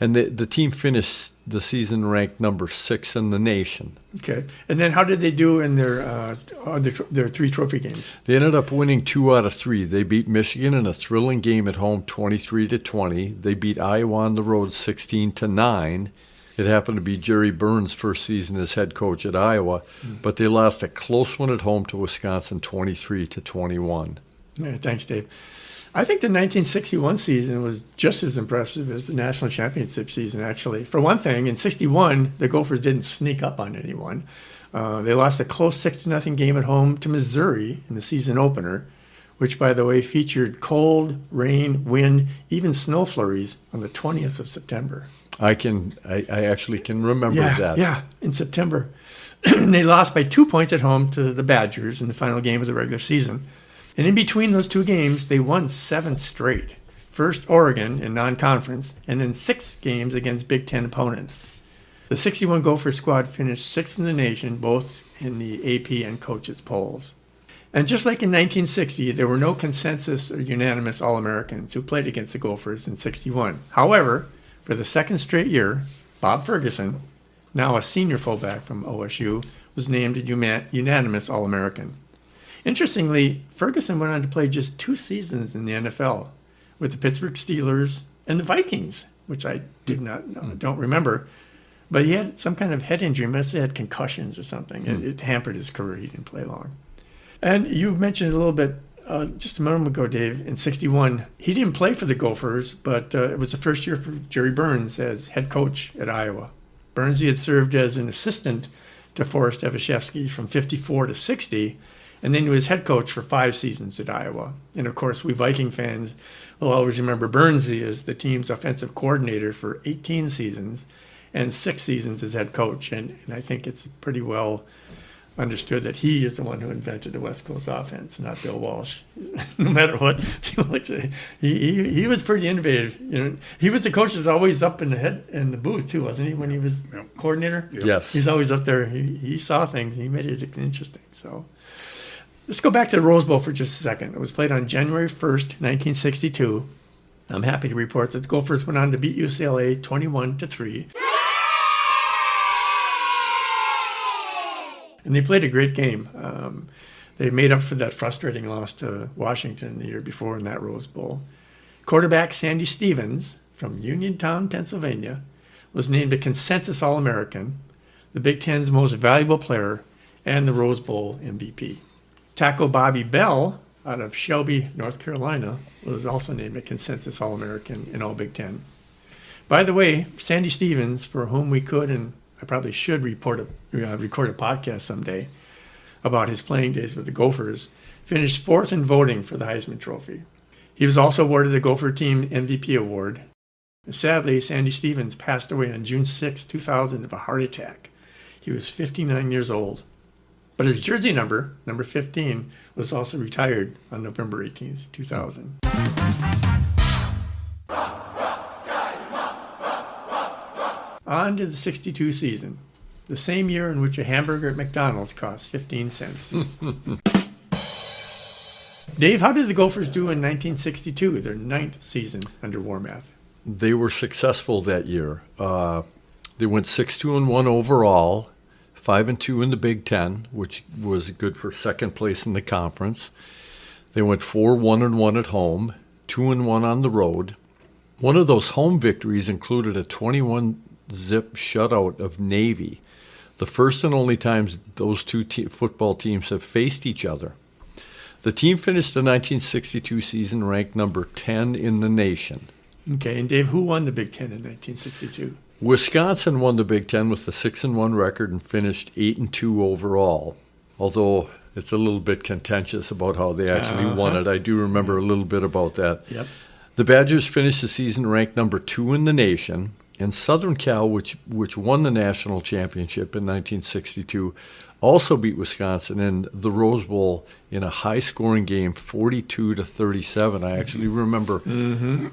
And the team finished the season ranked number 6 in the nation. Okay. And then how did they do in their 3 trophy games? They ended up winning 2 out of 3. They beat Michigan in a thrilling game at home 23-20. They beat Iowa on the road 16-9. It happened to be Jerry Burns' first season as head coach at Iowa, but they lost a close one at home to Wisconsin 23-21. All right, thanks, Dave. I think the 1961 season was just as impressive as the national championship season, actually. For one thing, in 61, the Gophers didn't sneak up on anyone. They lost a close 6-0 game at home to Missouri in the season opener, which, by the way, featured cold, rain, wind, even snow flurries on the 20th of September. I actually can remember that. Yeah, in September. And they lost by 2 points at home to the Badgers in the final game of the regular season. And in between those 2 games, they won 7 straight. First Oregon in non-conference, and then 6 games against Big Ten opponents. The 61 Gopher squad finished 6th in the nation, both in the AP and coaches polls. And just like in 1960, there were no consensus or unanimous All-Americans who played against the Gophers in 61. However, for the second straight year, Bob Ferguson, now a senior fullback from OSU, was named a unanimous All-American. Interestingly, Ferguson went on to play just 2 seasons in the NFL with the Pittsburgh Steelers and the Vikings, which I don't remember. But he had some kind of head injury. Must have had concussions or something. It hampered his career. He didn't play long. And you mentioned a little bit just a moment ago, Dave, in 61, he didn't play for the Gophers, but it was the first year for Jerry Burns as head coach at Iowa. Burns had served as an assistant to Forrest Evashevsky from 54 to 60, and then he was head coach for 5 seasons at Iowa. And of course, we Viking fans will always remember Burnsy as the team's offensive coordinator for 18 seasons and 6 seasons as head coach. And I think it's pretty well understood that he is the one who invented the West Coast offense, not Bill Walsh. No matter what people like to say, he was pretty innovative. He was the coach that was always up in the booth too, wasn't he? When he was coordinator, Yes, he's always up there. He saw things. He made it interesting. So let's go back to the Rose Bowl for just a second. It was played on January 1st, 1962. I'm happy to report that the Gophers went on to beat UCLA 21-3. And they played a great game. They made up for that frustrating loss to Washington the year before in that Rose Bowl. Quarterback Sandy Stevens from Uniontown, Pennsylvania, was named a consensus All-American, the Big Ten's most valuable player, and the Rose Bowl MVP. Tackle Bobby Bell out of Shelby, North Carolina, was also named a consensus All-American in All Big Ten. By the way, Sandy Stevens, for whom we could and I probably should record a podcast someday about his playing days with the Gophers, finished 4th in voting for the Heisman Trophy. He was also awarded the Gopher Team MVP award. Sadly, Sandy Stevens passed away on June 6, 2000, of a heart attack. He was 59 years old. But his jersey number 15, was also retired on November 18, 2000. On to the 62 season, the same year in which a hamburger at McDonald's cost 15 cents. Dave, how did the Gophers do in 1962, their 9th season under Warmath? They were successful that year. They went 6-2-1 overall, 5-2 in the Big Ten, which was good for second place in the conference. They went 4-1-1 at home, 2-1 on the road. One of those home victories included a 21-zip shutout of Navy, the first and only times those two football teams have faced each other. The team finished the 1962 season ranked number 10 in the nation. Okay, and Dave, who won the Big Ten in 1962? Wisconsin won the Big Ten with a 6-1 record and finished 8-2 overall. Although it's a little bit contentious about how they actually won it. I do remember a little bit about that. Yep. The Badgers finished the season ranked number 2 in the nation. And Southern Cal, which won the national championship in 1962, also beat Wisconsin in the Rose Bowl in a high-scoring game, 42-37. I actually remember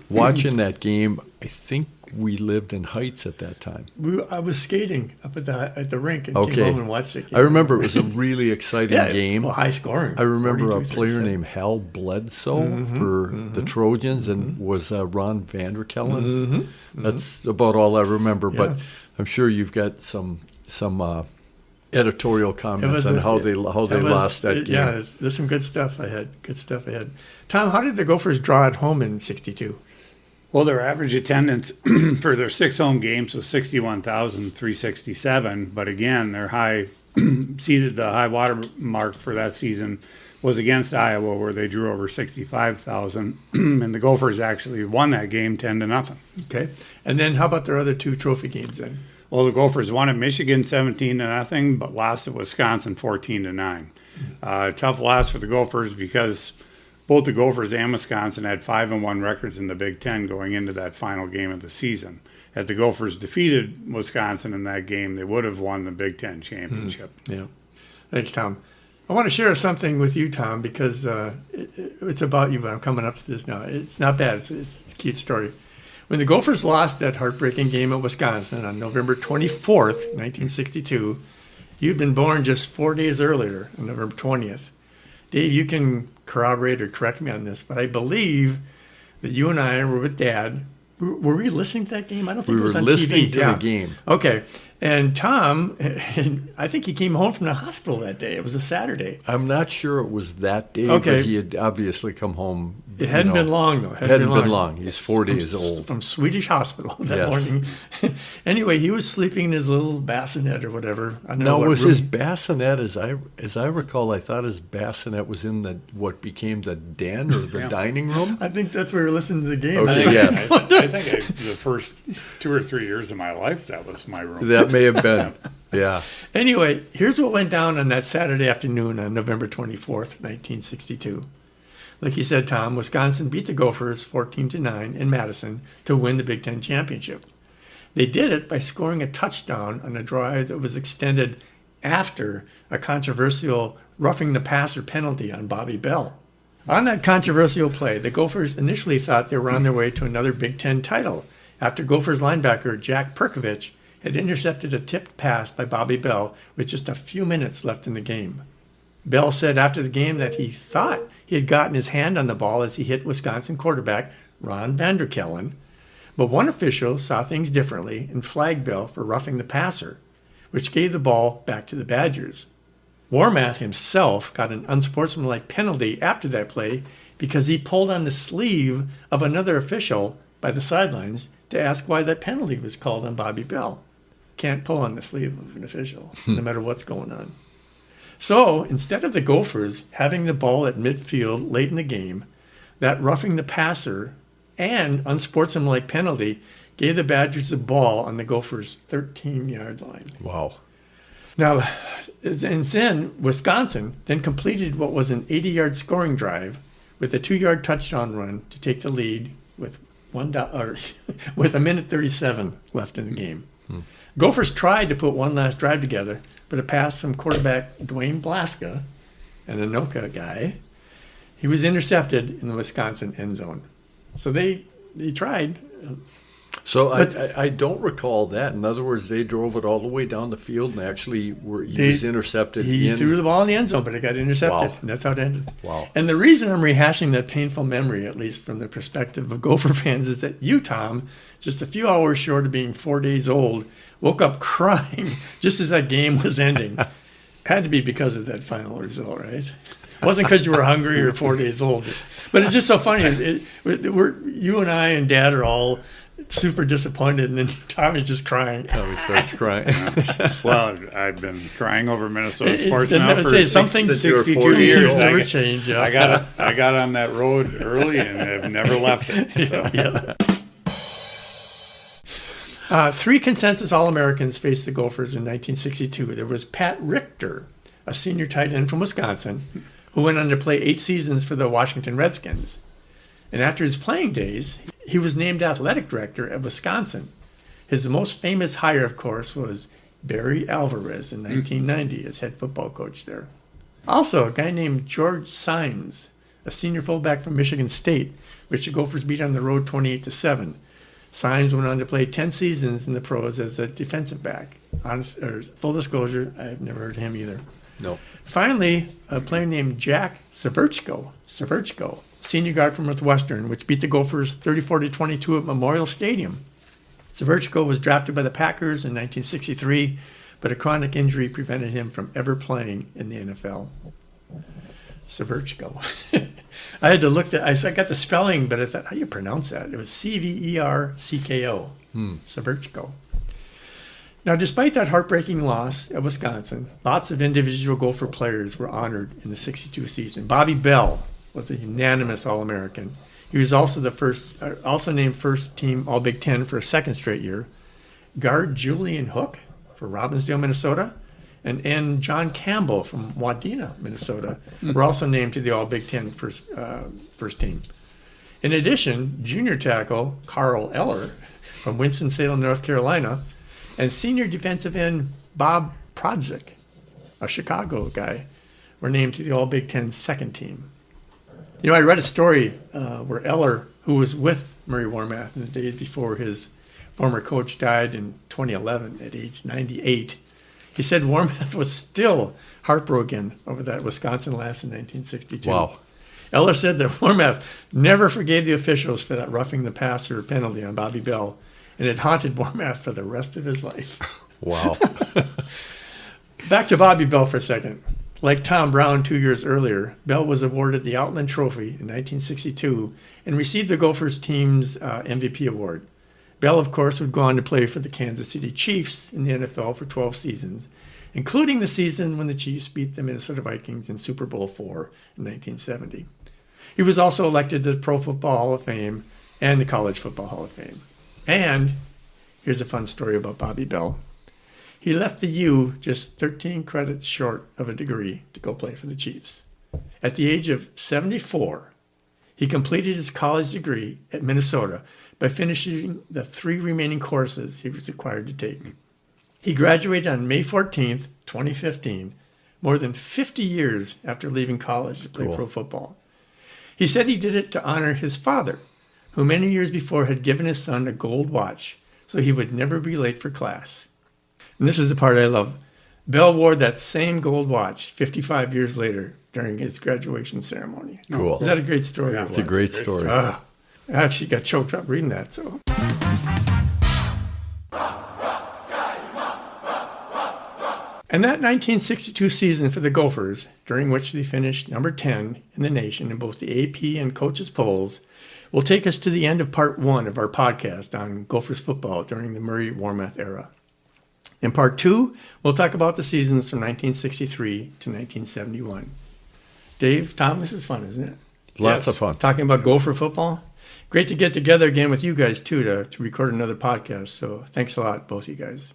watching that game. I think we lived in Heights at that time. I was skating up at the rink and Okay. came home and watched it. I remember it was a really exciting game. Well, high scoring. I remember a 42-37. player named Hal Bledsoe for the Trojans and was Ron Vanderkellen. That's about all I remember, but I'm sure you've got some editorial comments on how they lost that game. Yeah, there's some good stuff ahead. Tom, how did the Gophers draw at home in 62? Well, their average attendance for their 6 home games was 61,367. But again, their the high water mark for that season was against Iowa, where they drew over 65,000. And the Gophers actually won that game 10-0. Okay. And then how about their other 2 trophy games then? Well, the Gophers won at Michigan 17-0, but lost at Wisconsin 14-9. Tough loss for the Gophers because both the Gophers and Wisconsin had 5-1 records in the Big Ten going into that final game of the season. Had the Gophers defeated Wisconsin in that game, they would have won the Big Ten championship. Yeah. Thanks, Tom. I want to share something with you, Tom, because it's about you, but I'm coming up to this now. It's not bad. It's a cute story. When the Gophers lost that heartbreaking game at Wisconsin on November 24th, 1962, you'd been born just 4 days earlier, on November 20th. Dave, you can corroborate or correct me on this, but I believe that you and I were with Dad. Were we listening to that game? I don't think it was on TV. We were listening to the game. Okay. And Tom, I think he came home from the hospital that day. It was a Saturday. I'm not sure it was that day, Okay. but he had obviously come home. It hadn't been long, though. It hadn't been long. He's 4 days old. From Swedish hospital that Yes. morning. Anyway, he was sleeping in his little bassinet or whatever. I don't know Now, what was room. his bassinet, as I recall, I thought his bassinet was in what became the den or the dining room? I think that's where we were listening to the game. Okay, yes. I think the first 2 or 3 years of my life, that was my room. That may have been, yeah. Anyway, here's what went down on that Saturday afternoon on November 24th, 1962. Like you said, Tom, Wisconsin beat the Gophers 14-9 in Madison to win the Big Ten championship. They did it by scoring a touchdown on a drive that was extended after a controversial roughing the passer penalty on Bobby Bell. On that controversial play, the Gophers initially thought they were on their way to another Big Ten title after Gophers linebacker Jack Perkovich had intercepted a tipped pass by Bobby Bell with just a few minutes left in the game. Bell said after the game that he thought he had gotten his hand on the ball as he hit Wisconsin quarterback Ron Vanderkellen, but one official saw things differently and flagged Bell for roughing the passer, which gave the ball back to the Badgers. Warmath himself got an unsportsmanlike penalty after that play because he pulled on the sleeve of another official by the sidelines to ask why that penalty was called on Bobby Bell. Can't pull on the sleeve of an official, no matter what's going on. So instead of the Gophers having the ball at midfield late in the game, that roughing the passer and unsportsmanlike penalty gave the Badgers the ball on the Gophers' 13-yard line. Wow. Now, and then Wisconsin then completed what was an 80-yard scoring drive with a 2-yard touchdown run to take the lead with with a minute 37 left in the game. Gophers tried to put one last drive together, but a pass from quarterback Dwayne Blaska, an Anoka guy, he was intercepted in the Wisconsin end zone. So they tried. So I don't recall that. In other words, they drove it all the way down the field and actually he was intercepted. He threw the ball in the end zone, but it got intercepted. Wow. And that's how it ended. Wow. And the reason I'm rehashing that painful memory, at least from the perspective of Gopher fans, is that you, Tom, just a few hours short of being 4 days old, woke up crying just as that game was ending. Had to be because of that final result, right? It wasn't because you were hungry or 4 days old. But it's just so funny. You and I and Dad are all super disappointed, and then Tommy's just crying. Tommy starts crying. Well, I've been crying over Minnesota sports I'd now never for say something 60 years. Never change. Yeah. I got on that road early and have never left it. So. Yeah. 3 consensus All-Americans faced the Gophers in 1962. There was Pat Richter, a senior tight end from Wisconsin, who went on to play 8 seasons for the Washington Redskins. And after his playing days, he was named athletic director at Wisconsin. His most famous hire, of course, was Barry Alvarez in 1990 as head football coach there. Also, a guy named George Symes, a senior fullback from Michigan State, which the Gophers beat on the road 28-7. Symes went on to play 10 seasons in the pros as a defensive back. Full disclosure, I've never heard of him either. No. Finally, a player named Jack Severchko, senior guard from Northwestern, which beat the Gophers 34-22 at Memorial Stadium. Severchko was drafted by the Packers in 1963, but a chronic injury prevented him from ever playing in the NFL. Severchko. I had to look at, I got the spelling, but I thought, how do you pronounce that? It was Cvercko. Severchko. Now, despite that heartbreaking loss at Wisconsin, lots of individual Gopher players were honored in the 62 season. Bobby Bell was a unanimous All-American. He was also named first team All-Big Ten for a second straight year. Guard Julian Hook for Robbinsdale, Minnesota, and John Campbell from Wadena, Minnesota, were also named to the All-Big Ten first team. In addition, junior tackle Carl Eller from Winston-Salem, North Carolina, and senior defensive end Bob Prodzik, a Chicago guy, were named to the All-Big Ten second team. You know, I read a story where Eller, who was with Murray Warmath in the days before his former coach died in 2011 at age 98, he said Warmath was still heartbroken over that Wisconsin loss in 1962. Wow. Eller said that Warmath never forgave the officials for that roughing the passer penalty on Bobby Bell, and it haunted Warmath for the rest of his life. Wow. Back to Bobby Bell for a second. Like Tom Brown 2 years earlier, Bell was awarded the Outland Trophy in 1962 and received the Gophers team's MVP award. Bell, of course, would go on to play for the Kansas City Chiefs in the NFL for 12 seasons, including the season when the Chiefs beat the Minnesota Vikings in Super Bowl IV in 1970. He was also elected to the Pro Football Hall of Fame and the College Football Hall of Fame. And here's a fun story about Bobby Bell. He left the U just 13 credits short of a degree to go play for the Chiefs. At the age of 74, he completed his college degree at Minnesota by finishing the 3 remaining courses he was required to take. He graduated on May 14th, 2015, more than 50 years after leaving college to play pro football. He said he did it to honor his father, who many years before had given his son a gold watch so he would never be late for class. And this is the part I love. Bell wore that same gold watch 55 years later during his graduation ceremony. Cool. Is that a great story? It's a great story. I actually got choked up reading that. So. And that 1962 season for the Gophers, during which they finished number 10 in the nation in both the AP and coaches polls, will take us to the end of part 1 of our podcast on Gophers football during the Murray Warmath era. In part 2, we'll talk about the seasons from 1963 to 1971. Dave, Tom, this is fun, isn't it? Lots of fun. Talking about Gopher football. great to get together again with you guys, too, to record another podcast. So thanks a lot, both of you guys.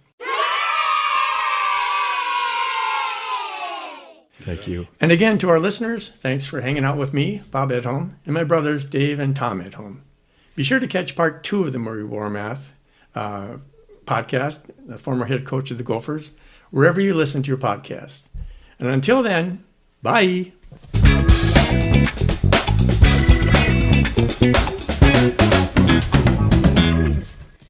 Thank you. And again, to our listeners, thanks for hanging out with me, Bob Edholm, and my brothers, Dave and Tom Edholm. Be sure to catch part 2 of the Murray Warmath podcast, the former head coach of the Gophers, wherever you listen to your podcasts. And until then, bye.